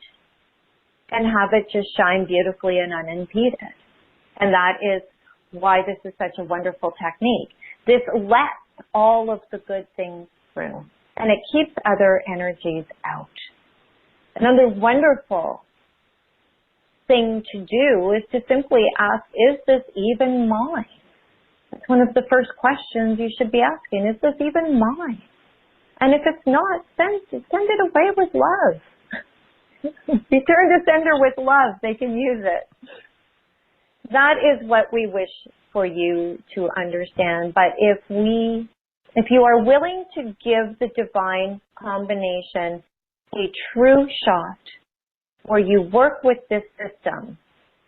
and have it just shine beautifully and unimpeded. And that is why this is such a wonderful technique. This lets all of the good things through, and it keeps other energies out. Another wonderful thing to do is to simply ask, is this even mine? That's one of the first questions you should be asking. Is this even mine? And if it's not, send it away with love. Return to sender with love. They can use it. That is what we wish for you to understand. But if you are willing to give the divine combination a true shot, where you work with this system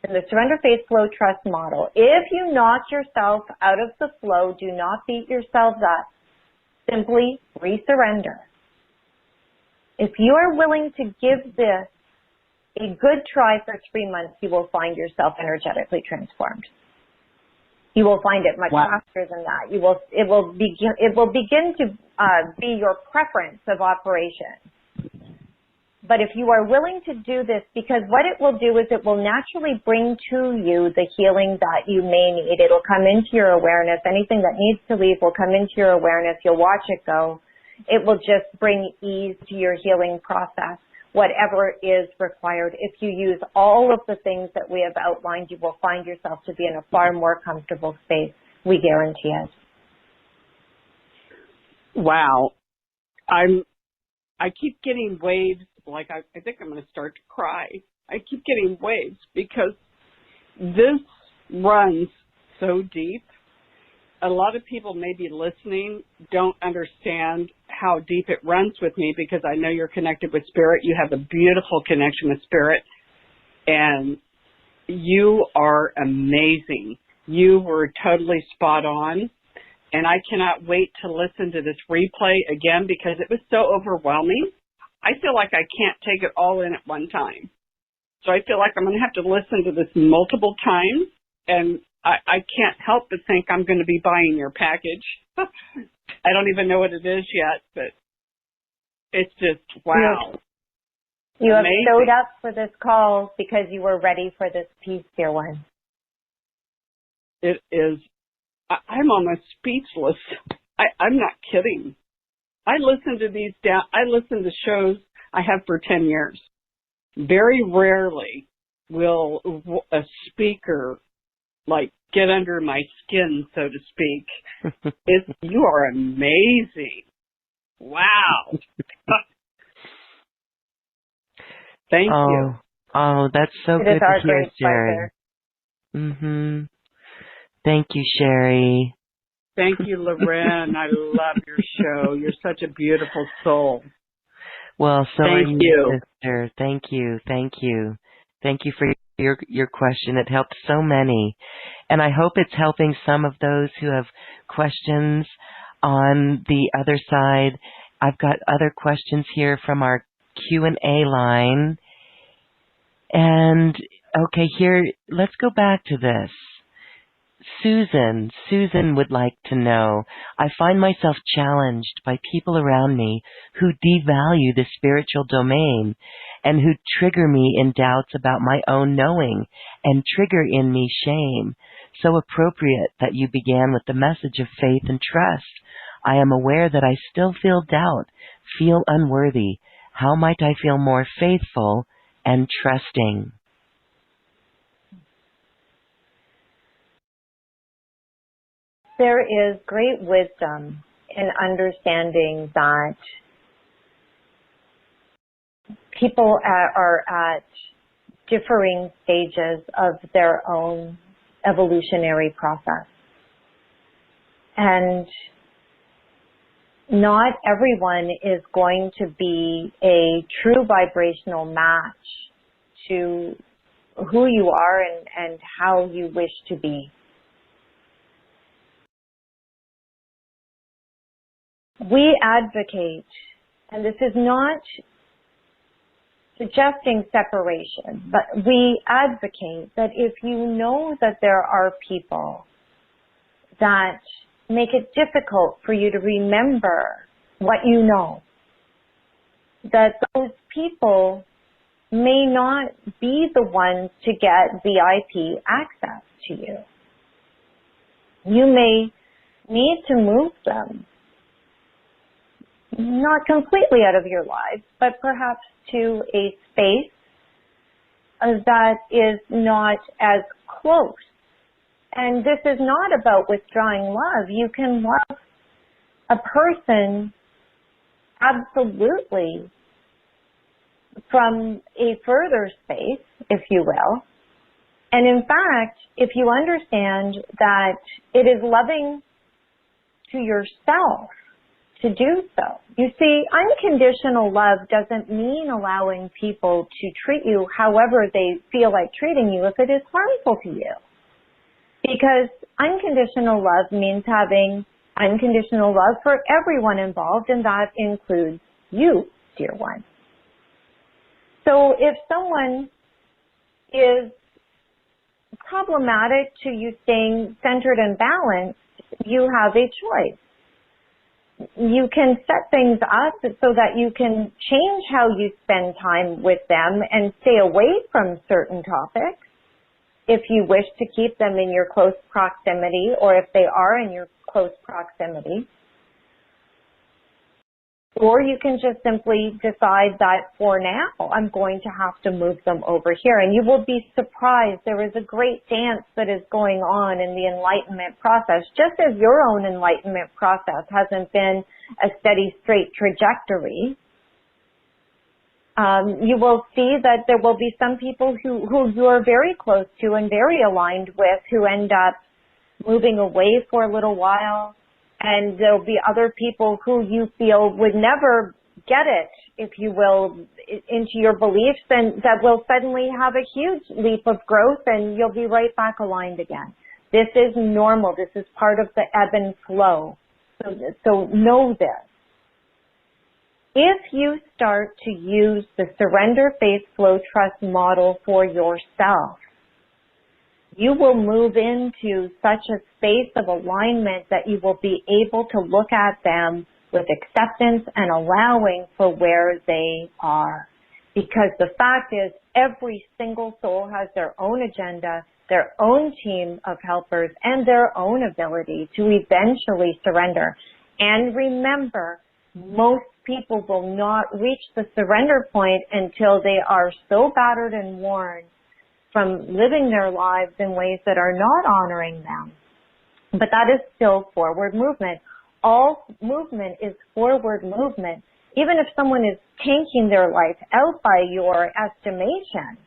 in the Surrender, Faith, Flow, Trust model, if you knock yourself out of the flow, do not beat yourselves up. Simply resurrender. If you are willing to give this a good try for 3 months, you will find yourself energetically transformed. You will find it much faster than that. It will begin to be your preference of operation. But if you are willing to do this, because what it will do is it will naturally bring to you the healing that you may need. It'll come into your awareness. Anything that needs to leave will come into your awareness. You'll watch it go. It will just bring ease to your healing process, whatever is required. If you use all of the things that we have outlined, you will find yourself to be in a far more comfortable space. We guarantee it. Wow. I keep getting waves, like I think I'm going to start to cry. I keep getting waves because this runs so deep. A lot of people maybe listening don't understand how deep it runs with me, because I know you're connected with Spirit. You have a beautiful connection with Spirit, and you are amazing. You were totally spot on, and I cannot wait to listen to this replay again because it was so overwhelming. I feel like I can't take it all in at one time. So I feel like I'm going to have to listen to this multiple times, and I can't help but think I'm going to be buying your package. I don't even know what it is yet, but it's just, wow. You have showed up for this call because you were ready for this piece, dear one. It is, I'm almost speechless. I'm not kidding. I listen to shows I have for 10 years. Very rarely will a speaker get under my skin, so to speak. You are amazing. Wow. Thank you. Oh, that's so good to hear, Sherry. Pleasure. Thank you, Sherry. Thank you, Loren. I love your show. You're such a beautiful soul. Well, so thank are you, sister. Thank you. Thank you. Thank you for your question. It helped so many. And I hope it's helping some of those who have questions on the other side. I've got other questions here from our Q&A line. And, okay, here, let's go back to this. Susan would like to know, I find myself challenged by people around me who devalue the spiritual domain and who trigger me in doubts about my own knowing and trigger in me shame. So appropriate that you began with the message of faith and trust. I am aware that I still feel doubt, feel unworthy. How might I feel more faithful and trusting? There is great wisdom in understanding that people are at differing stages of their own evolutionary process. And not everyone is going to be a true vibrational match to who you are and how you wish to be. We advocate, and this is not suggesting separation, but we advocate that if you know that there are people that make it difficult for you to remember what you know, that those people may not be the ones to get VIP access to you. You may need to move them, not completely out of your lives, but perhaps to a space that is not as close. And this is not about withdrawing love. You can love a person absolutely from a further space, if you will. And in fact, if you understand that it is loving to yourself to do so. You see, unconditional love doesn't mean allowing people to treat you however they feel like treating you if it is harmful to you. Because unconditional love means having unconditional love for everyone involved, and that includes you, dear one. So if someone is problematic to you staying centered and balanced, you have a choice. You can set things up so that you can change how you spend time with them and stay away from certain topics if you wish to keep them in your close proximity, or if they are in your close proximity. Or you can just simply decide that for now, I'm going to have to move them over here. And you will be surprised. There is a great dance that is going on in the enlightenment process. Just as your own enlightenment process hasn't been a steady, straight trajectory, you will see that there will be some people who you are very close to and very aligned with who end up moving away for a little while. And there'll be other people who you feel would never get it, if you will, into your beliefs, and that will suddenly have a huge leap of growth, and you'll be right back aligned again. This is normal. This is part of the ebb and flow. So know this. If you start to use the surrender, faith, flow, trust model for yourself, you will move into such a space of alignment that you will be able to look at them with acceptance and allowing for where they are. Because the fact is, every single soul has their own agenda, their own team of helpers, and their own ability to eventually surrender. And remember, most people will not reach the surrender point until they are so battered and worn from living their lives in ways that are not honoring them. But that is still forward movement. All movement is forward movement. Even if someone is tanking their life out by your estimation,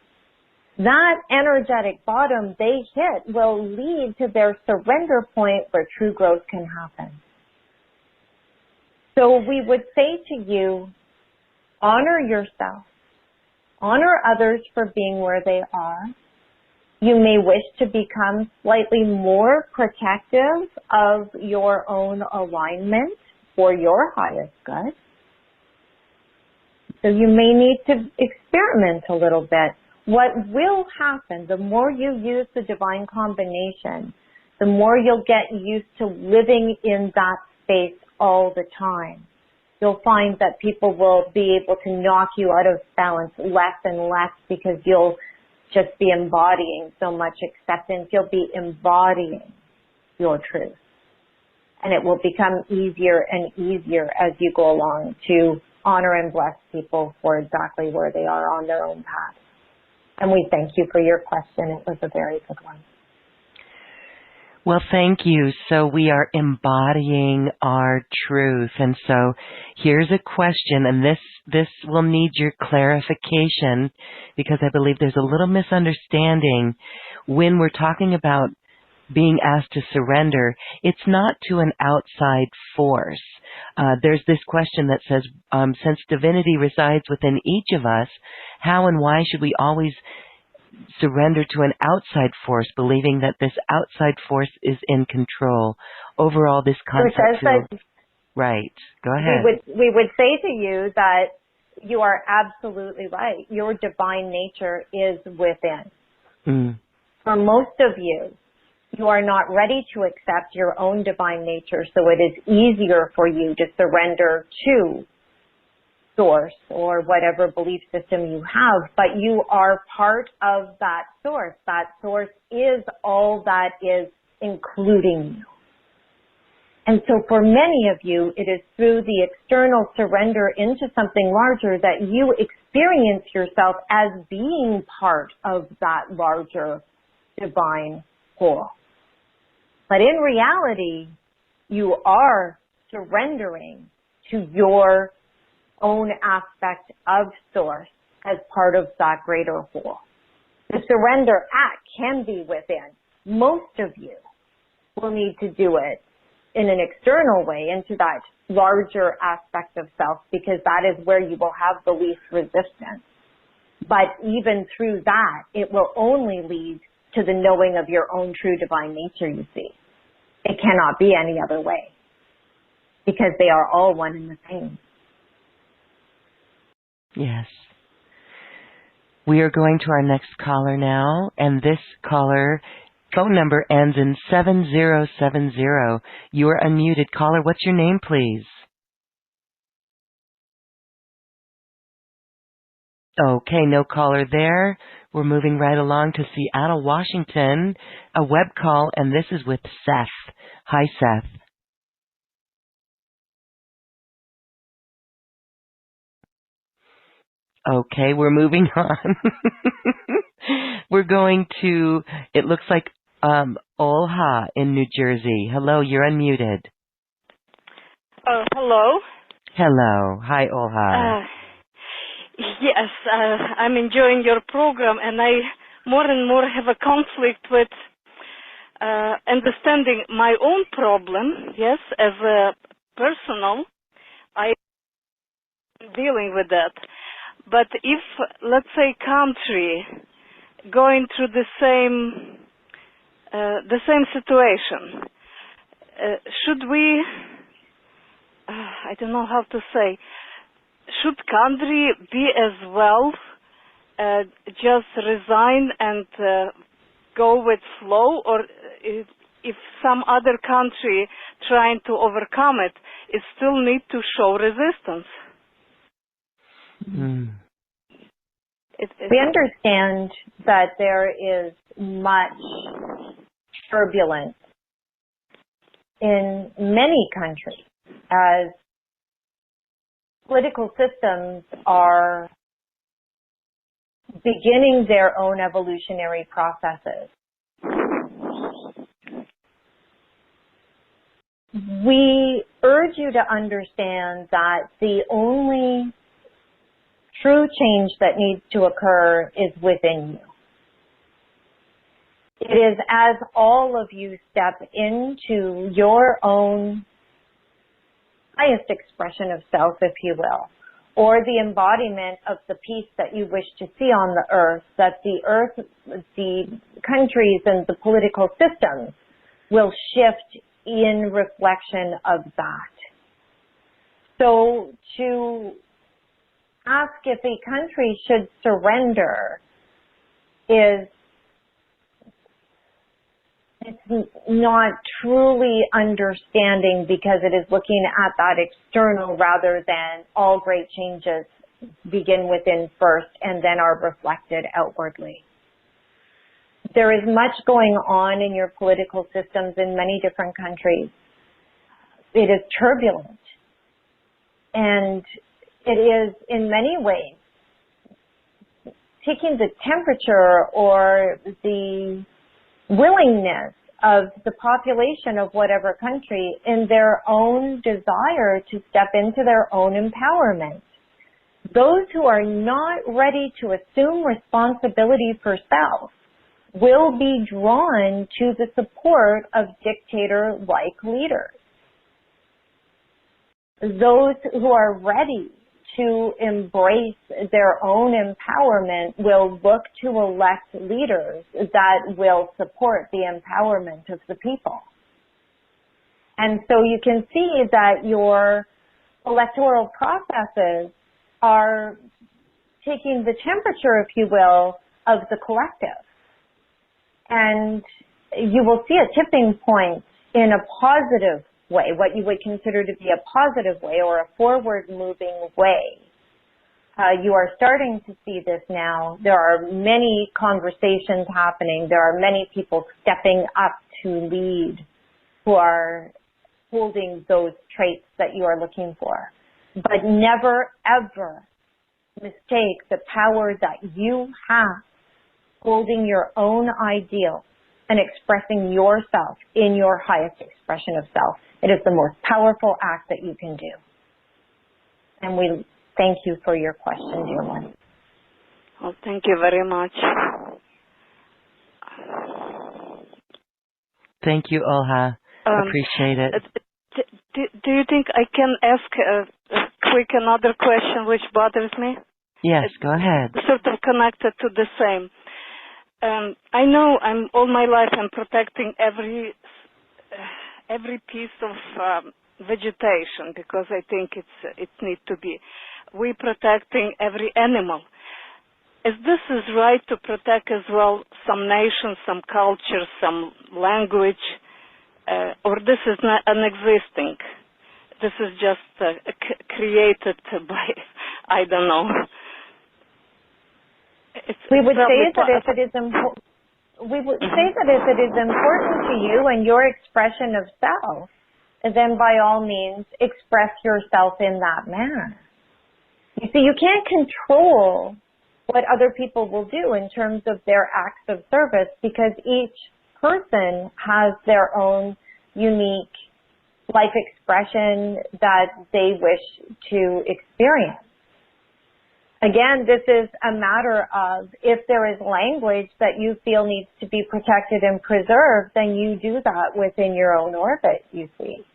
that energetic bottom they hit will lead to their surrender point where true growth can happen. So we would say to you, honor yourself. Honor others for being where they are. You may wish to become slightly more protective of your own alignment for your highest good. So you may need to experiment a little bit. What will happen, the more you use the divine combination, the more you'll get used to living in that space all the time. You'll find that people will be able to knock you out of balance less and less because you'll just be embodying so much acceptance. You'll be embodying your truth. And it will become easier and easier as you go along to honor and bless people for exactly where they are on their own path. And we thank you for your question. It was a very good one. Well, thank you. So we are embodying our truth. And so here's a question, and this will need your clarification because I believe there's a little misunderstanding. When we're talking about being asked to surrender, it's not to an outside force. There's this question that says, since divinity resides within each of us, how and why should we always surrender to an outside force, believing that this outside force is in control? Overall, this concept feels... Right. Go ahead. We would say to you that you are absolutely right. Your divine nature is within. Mm. For most of you, you are not ready to accept your own divine nature, so it is easier for you to surrender to source or whatever belief system you have, but you are part of that source. That source is all that is including you. And so for many of you, it is through the external surrender into something larger that you experience yourself as being part of that larger divine whole. But in reality, you are surrendering to your own aspect of Source as part of that greater whole. The surrender act can be within. Most of you will need to do it in an external way into that larger aspect of self, because that is where you will have the least resistance. But even through that, it will only lead to the knowing of your own true divine nature, you see. It cannot be any other way, because they are all one and the same. Yes. We are going to our next caller now, and this caller, phone number ends in 7070. You are unmuted. Caller, what's your name, please? Okay, no caller there. We're moving right along to Seattle, Washington, a web call, and this is with Seth. Hi, Seth. Okay, we're moving on. We're going to, it looks like, Olha in New Jersey. Hello, you're unmuted. Hello. Hello. Hi, Olha. Yes, I'm enjoying your program, and I more and more have a conflict with understanding my own problem. Yes, as a personal, I'm dealing with that. But if, let's say, country going through the same situation, should we? I don't know how to say. Should country be as well just resign and go with flow, or if some other country trying to overcome it, it still need to show resistance? Mm. We understand that there is much turbulence in many countries as political systems are beginning their own evolutionary processes. We urge you to understand that the only true change that needs to occur is within you. It is as all of you step into your own highest expression of self, if you will, or the embodiment of the peace that you wish to see on the earth, that the countries and the political systems will shift in reflection of that. So to ask if a country should surrender is it's not truly understanding, because it is looking at that external rather than all great changes begin within first and then are reflected outwardly. There is much going on in your political systems in many different countries. It is turbulent, and it is in many ways taking the temperature or the willingness of the population of whatever country in their own desire to step into their own empowerment. Those who are not ready to assume responsibility for self will be drawn to the support of dictator-like leaders. Those who are ready to embrace their own empowerment will look to elect leaders that will support the empowerment of the people. And so you can see that your electoral processes are taking the temperature, if you will, of the collective. And you will see a tipping point in a positive way, what you would consider to be a positive way or a forward-moving way. You are starting to see this now. There are many conversations happening. There are many people stepping up to lead who are holding those traits that you are looking for. But never, ever mistake the power that you have holding your own ideal and expressing yourself in your highest expression of self. It is the most powerful act that you can do. And we thank you for your question, dear one. Well, thank you very much. Thank you, Olha. Appreciate it. Do you think I can ask another question which bothers me? Yes, go ahead. Sort of connected to the same. I know all my life I'm protecting every piece of vegetation because I think it needs to be. We're protecting every animal. Is this is right to protect as well some nations, some cultures, some language, or this is not unexisting? This is just created by, I don't know. We would say that if it is important, to you and your expression of self, then by all means express yourself in that manner. You see, you can't control what other people will do in terms of their acts of service because each person has their own unique life expression that they wish to experience. Again, this is a matter of if there is language that you feel needs to be protected and preserved, then you do that within your own orbit, you see.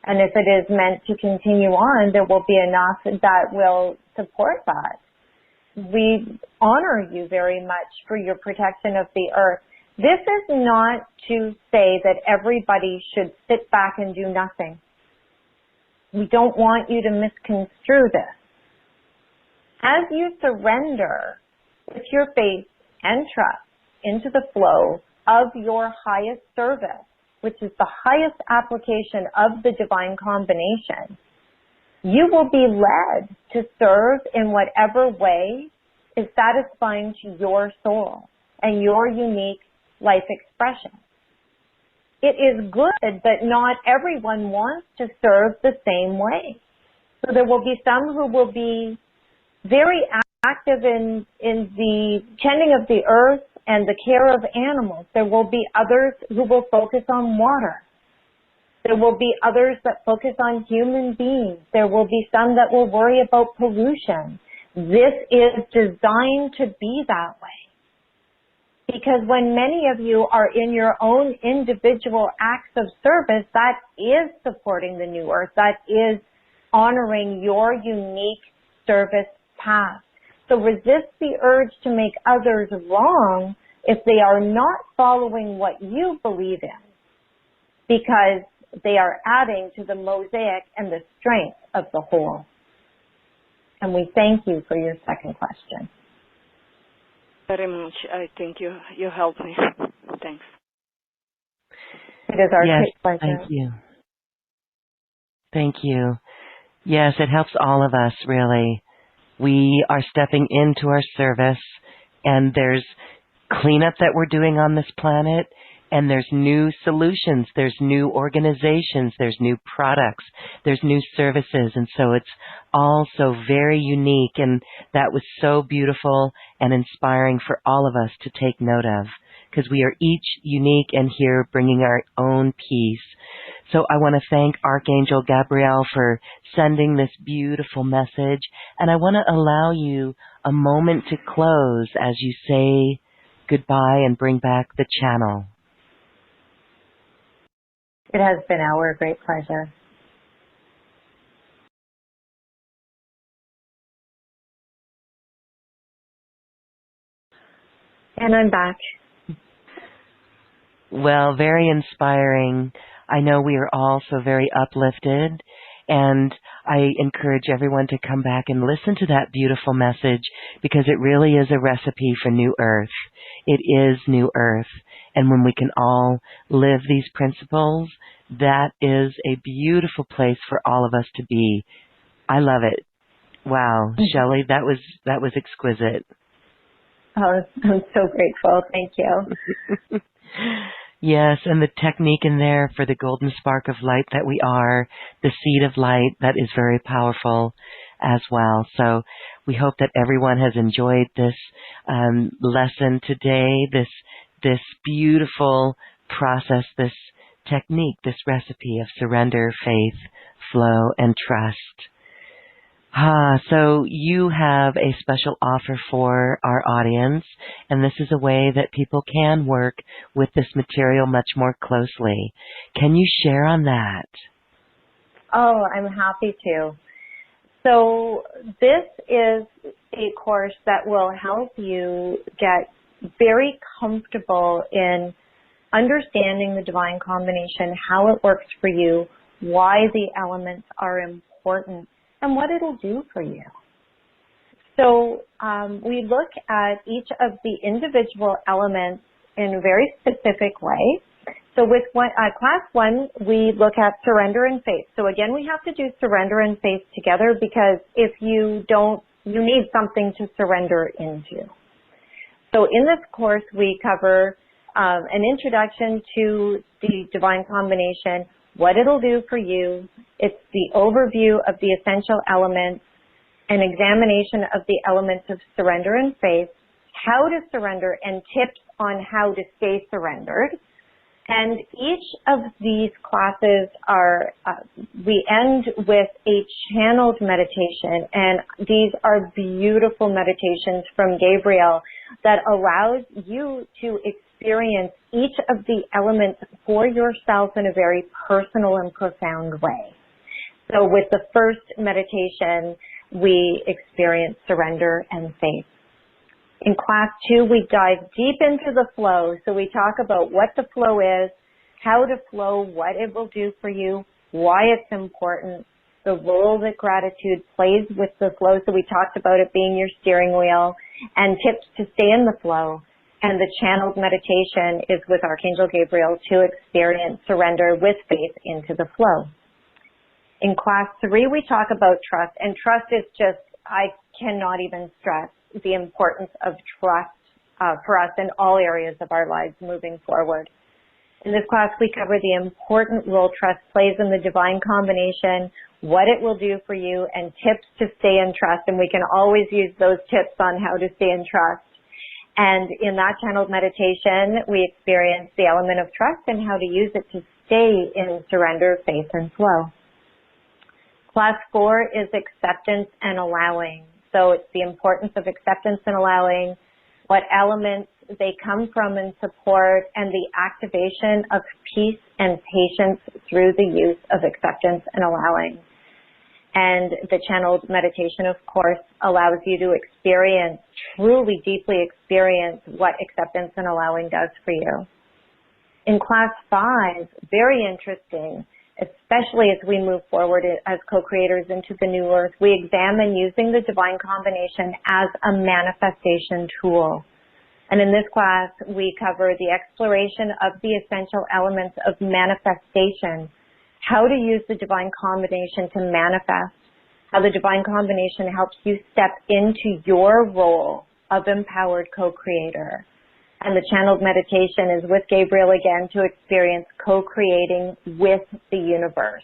And if it is meant to continue on, there will be enough that will support that. We honor you very much for your protection of the earth. This is not to say that everybody should sit back and do nothing. We don't want you to misconstrue this. As you surrender with your faith and trust into the flow of your highest service, which is the highest application of the divine combination, you will be led to serve in whatever way is satisfying to your soul and your unique life expression. It is good that not everyone wants to serve the same way. So there will be some who will be very active in the tending of the earth and the care of animals. There will be others who will focus on water. There will be others that focus on human beings. There will be some that will worry about pollution. This is designed to be that way. Because when many of you are in your own individual acts of service, that is supporting the new earth. That is honoring your unique service path. So resist the urge to make others wrong if they are not following what you believe in, because they are adding to the mosaic and the strength of the whole. And we thank you for your second question. Very much. I think you helped me. Thanks. It is our Yes, great pleasure. thank you. Thank you. Yes, it helps all of us, really. We are stepping into our service, and there's cleanup that we're doing on this planet, and there's new solutions, there's new organizations, there's new products, there's new services, and so it's all so very unique, and that was so beautiful and inspiring for all of us to take note of, because we are each unique and here bringing our own peace. So I want to thank Archangel Gabriel for sending this beautiful message, and I want to allow you a moment to close as you say goodbye and bring back the channel. It has been our great pleasure. And I'm back. Well, very inspiring. I know we are all so very uplifted, and I encourage everyone to come back and listen to that beautiful message because it really is a recipe for New Earth. It is New Earth, and when we can all live these principles, that is a beautiful place for all of us to be. I love it. Wow, Shelley, that was exquisite. Oh, I'm so grateful. Thank you. Yes, and the technique in there for the golden spark of light that we are, the seed of light, that is very powerful as well. So we hope that everyone has enjoyed this lesson today, this beautiful process, this technique, this recipe of surrender, faith, flow, and trust. So you have a special offer for our audience, and this is a way that people can work with this material much more closely. Can you share on that? Oh, I'm happy to. So this is a course that will help you get very comfortable in understanding the divine combination, how it works for you, why the elements are important, and what it'll do for you. So we look at each of the individual elements in a very specific way. So with class 1, we look at surrender and faith. So again, we have to do surrender and faith together, because if you don't, you need something to surrender into. So in this course, we cover an introduction to the divine combination, what it'll do for you. It's the overview of the essential elements, an examination of the elements of surrender and faith, how to surrender, and tips on how to stay surrendered. And each of these classes are, we end with a channeled meditation, and these are beautiful meditations from Gabriel that allows you to experience each of the elements for yourself in a very personal and profound way. So with the first meditation, we experience surrender and faith. In class 2, we dive deep into the flow. So we talk about what the flow is, how to flow, what it will do for you, why it's important, the role that gratitude plays with the flow. So we talked about it being your steering wheel, and tips to stay in the flow. And the channeled meditation is with Archangel Gabriel to experience surrender with faith into the flow. In class 3, we talk about trust, and trust is just, I cannot even stress the importance of trust for us in all areas of our lives moving forward. In this class, we cover the important role trust plays in the divine combination, what it will do for you, and tips to stay in trust. And we can always use those tips on how to stay in trust. And in that channeled meditation, we experience the element of trust and how to use it to stay in surrender, faith, and flow. Class 4 is acceptance and allowing. So it's the importance of acceptance and allowing, what elements they come from and support, and the activation of peace and patience through the use of acceptance and allowing. And the channeled meditation, of course, allows you to experience, truly deeply experience what acceptance and allowing does for you. In class 5, very interesting, especially as we move forward as co-creators into the new earth, we examine using the divine combination as a manifestation tool. And in this class, we cover the exploration of the essential elements of manifestation, how to use the divine combination to manifest, how the divine combination helps you step into your role of empowered co-creator. And the channeled meditation is with Gabriel again to experience co-creating with the universe.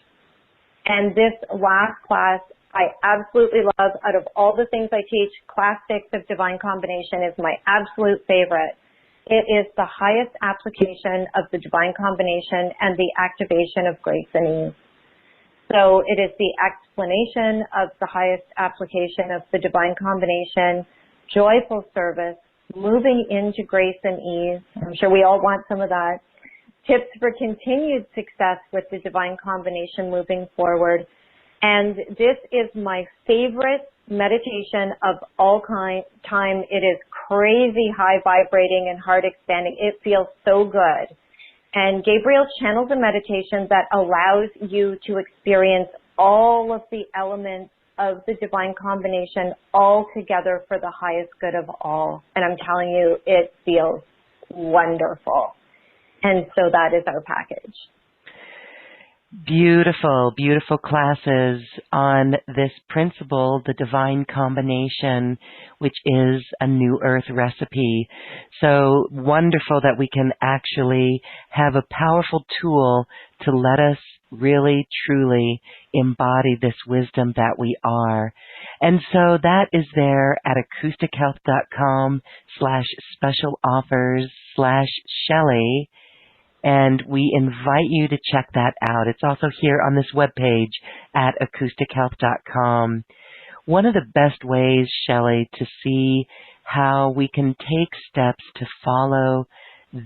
And this last class, I absolutely love. Out of all the things I teach, class 6 of Divine Combination is my absolute favorite. It is the highest application of the Divine Combination and the activation of grace and ease. So it is the explanation of the highest application of the Divine Combination, joyful service, moving into grace and ease. I'm sure we all want some of that. Tips for continued success with the divine combination moving forward. And this is my favorite meditation of all time. It is crazy high vibrating and heart expanding. It feels so good. And Gabriel channels a meditation that allows you to experience all of the elements of the divine combination all together for the highest good of all. And I'm telling you, it feels wonderful. And so that is our package. Beautiful, beautiful classes on this principle, the divine combination, which is a new earth recipe. So wonderful that we can actually have a powerful tool to let us really, truly embody this wisdom that we are. And so that is there at acoustichealth.com/special offers/Shelley. And we invite you to check that out. It's also here on this webpage at acoustichealth.com. One of the best ways, Shelley, to see how we can take steps to follow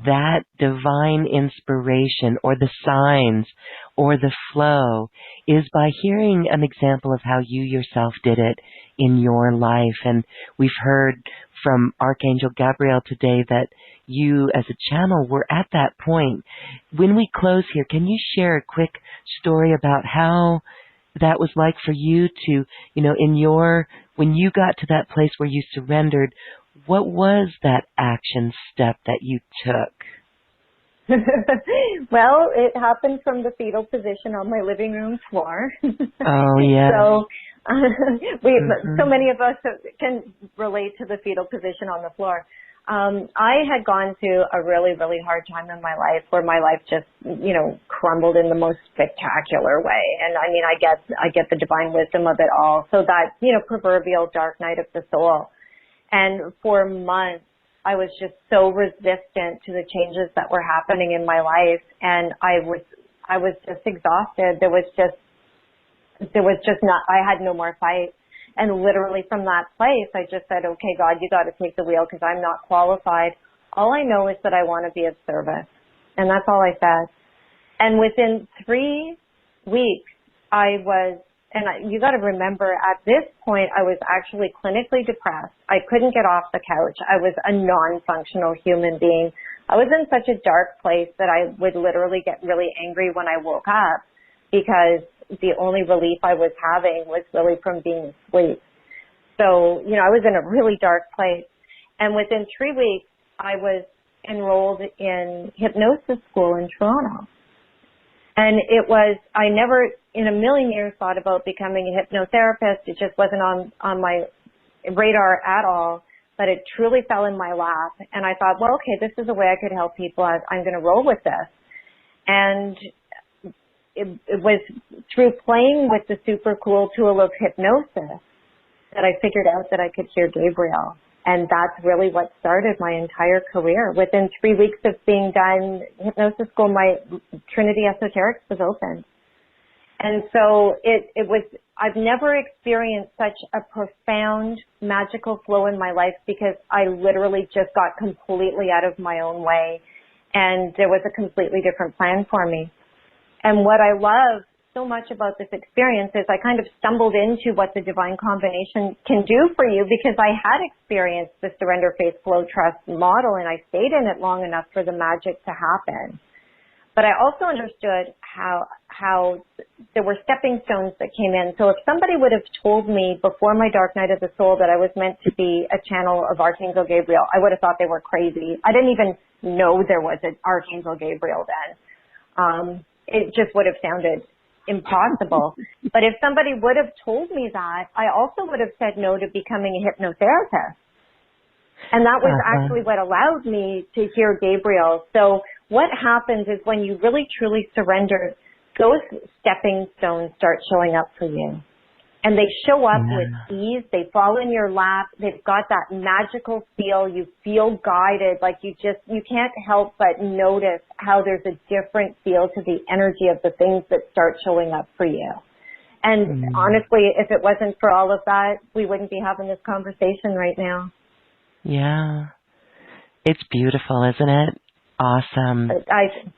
that divine inspiration or the signs or the flow is by hearing an example of how you yourself did it in your life. And we've heard from Archangel Gabriel today that you as a channel were at that point. When we close here, can you share a quick story about how that was like for you to, when you got to that place where you surrendered, what was that action step that you took? Well, it happened from the fetal position on my living room floor. Oh, yeah. So, so many of us can relate to the fetal position on the floor. I had gone through a really, really hard time in my life where my life just, crumbled in the most spectacular way. And I mean, I get the divine wisdom of it all. So that, proverbial dark night of the soul. And for months, I was just so resistant to the changes that were happening in my life. And I was just exhausted. I had no more fight. And literally from that place, I just said, okay, God, you got to take the wheel because I'm not qualified. All I know is that I want to be of service. And that's all I said. And within 3 weeks, you got to remember at this point, I was actually clinically depressed. I couldn't get off the couch. I was a non-functional human being. I was in such a dark place that I would literally get really angry when I woke up because the only relief I was having was really from being asleep. So, I was in a really dark place. And within 3 weeks, I was enrolled in hypnosis school in Toronto. And I never in a million years thought about becoming a hypnotherapist. It just wasn't on my radar at all, but it truly fell in my lap. And I thought, well, okay, this is a way I could help people. I'm going to roll with this. And it was through playing with the super cool tool of hypnosis that I figured out that I could hear Gabriel. And that's really what started my entire career. Within 3 weeks of being done hypnosis school, my Trinity Esoterics was open. And so I've never experienced such a profound magical flow in my life because I literally just got completely out of my own way. And there was a completely different plan for me. And what I love so much about this experience is I kind of stumbled into what the divine combination can do for you because I had experienced the surrender, faith, flow, trust model, and I stayed in it long enough for the magic to happen. But I also understood how there were stepping stones that came in. So if somebody would have told me before my dark night of the soul that I was meant to be a channel of Archangel Gabriel, I would have thought they were crazy. I didn't even know there was an Archangel Gabriel then. It just would have sounded impossible. But if somebody would have told me that, I also would have said no to becoming a hypnotherapist. And that was actually what allowed me to hear Gabriel. So what happens is when you really truly surrender, those stepping stones start showing up for you. And they show up with ease. They fall in your lap. They've got that magical feel. You feel guided. Like you can't help but notice how there's a different feel to the energy of the things that start showing up for you. And honestly, if it wasn't for all of that, we wouldn't be having this conversation right now. Yeah. It's beautiful, isn't it? Awesome. Again,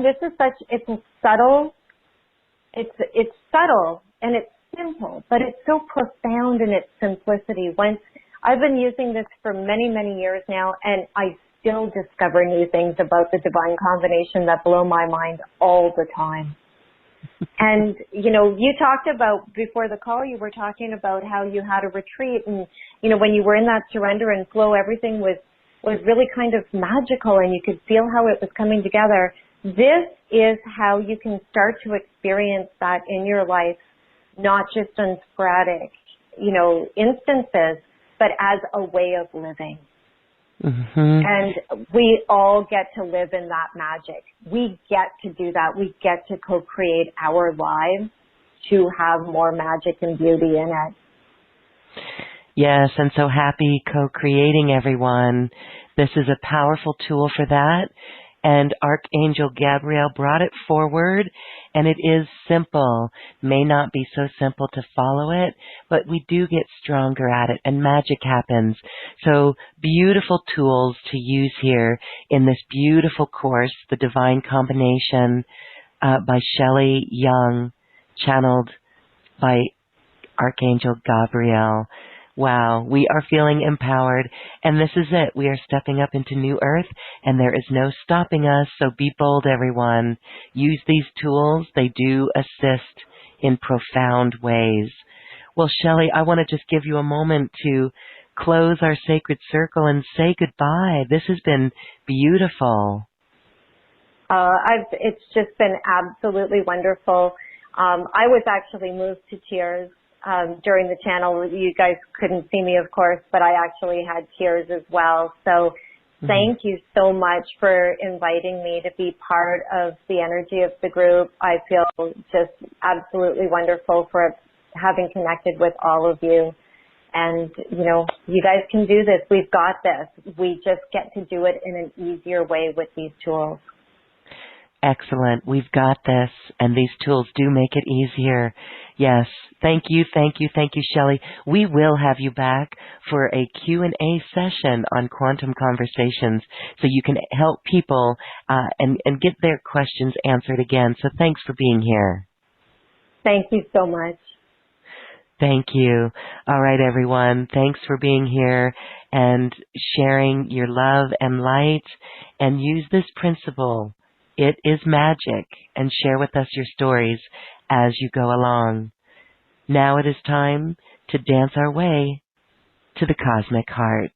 this is it's subtle and it's simple, but it's so profound in its simplicity. I've been using this for many, many years now, and I still discover new things about the divine combination that blow my mind all the time. And, you talked about, before the call, you were talking about how you had a retreat and, when you were in that surrender and flow, everything was really kind of magical and you could feel how it was coming together. this is how you can start to experience that in your life, not just on sporadic, instances, but as a way of living. Mm-hmm. And we all get to live in that magic. We get to do that. We get to co-create our lives to have more magic and beauty in it. Yes, and so happy co-creating, everyone. This is a powerful tool for that, and Archangel Gabriel brought it forward, and it is simple. May not be so simple to follow it, but we do get stronger at it, and magic happens. So beautiful tools to use here in this beautiful course, The Divine Combination by Shelley Young, channeled by Archangel Gabriel. Wow, we are feeling empowered, and this is it. We are stepping up into new earth, and there is no stopping us, so be bold, everyone. Use these tools. They do assist in profound ways. Well, Shelley, I want to just give you a moment to close our sacred circle and say goodbye. This has been beautiful. It's just been absolutely wonderful. I was actually moved to tears during the channel. You guys couldn't see me, of course, but I actually had tears as well. So thank you so much for inviting me to be part of the energy of the group. I feel just absolutely wonderful for having connected with all of you. And, you guys can do this. We've got this. We just get to do it in an easier way with these tools. Excellent. We've got this, and these tools do make it easier. Yes. Thank you, Shelley. We will have you back for a Q&A session on quantum conversations so you can help people and get their questions answered again. So thanks for being here. Thank you so much. Thank you. All right, everyone. Thanks for being here and sharing your love and light, and use this principle. It is magic, and share with us your stories as you go along. Now it is time to dance our way to the cosmic heart.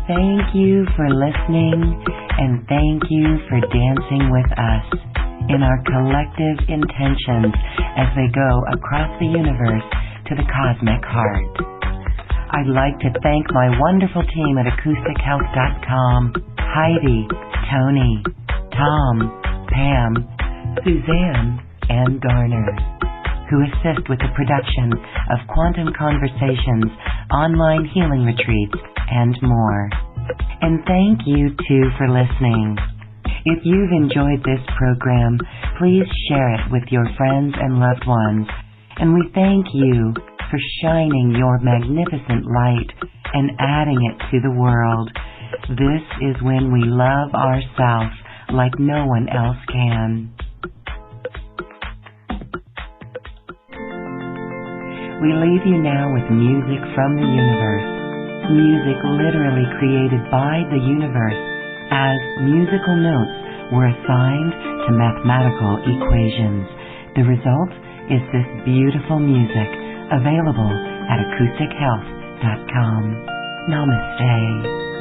Thank you for listening, and thank you for dancing with us in our collective intentions as they go across the universe to the cosmic heart. I'd like to thank my wonderful team at AcousticHealth.com, Heidi, Tony, Tom, Pam, Suzanne, and Garner, who assist with the production of Quantum Conversations, online healing retreats, and more. And thank you, too, for listening. If you've enjoyed this program, please share it with your friends and loved ones. And we thank you for shining your magnificent light and adding it to the world. This is when we love ourselves like no one else can. We leave you now with music from the universe. Music literally created by the universe as musical notes were assigned to mathematical equations. The result is this beautiful music available at AcousticHealth.com. Namaste.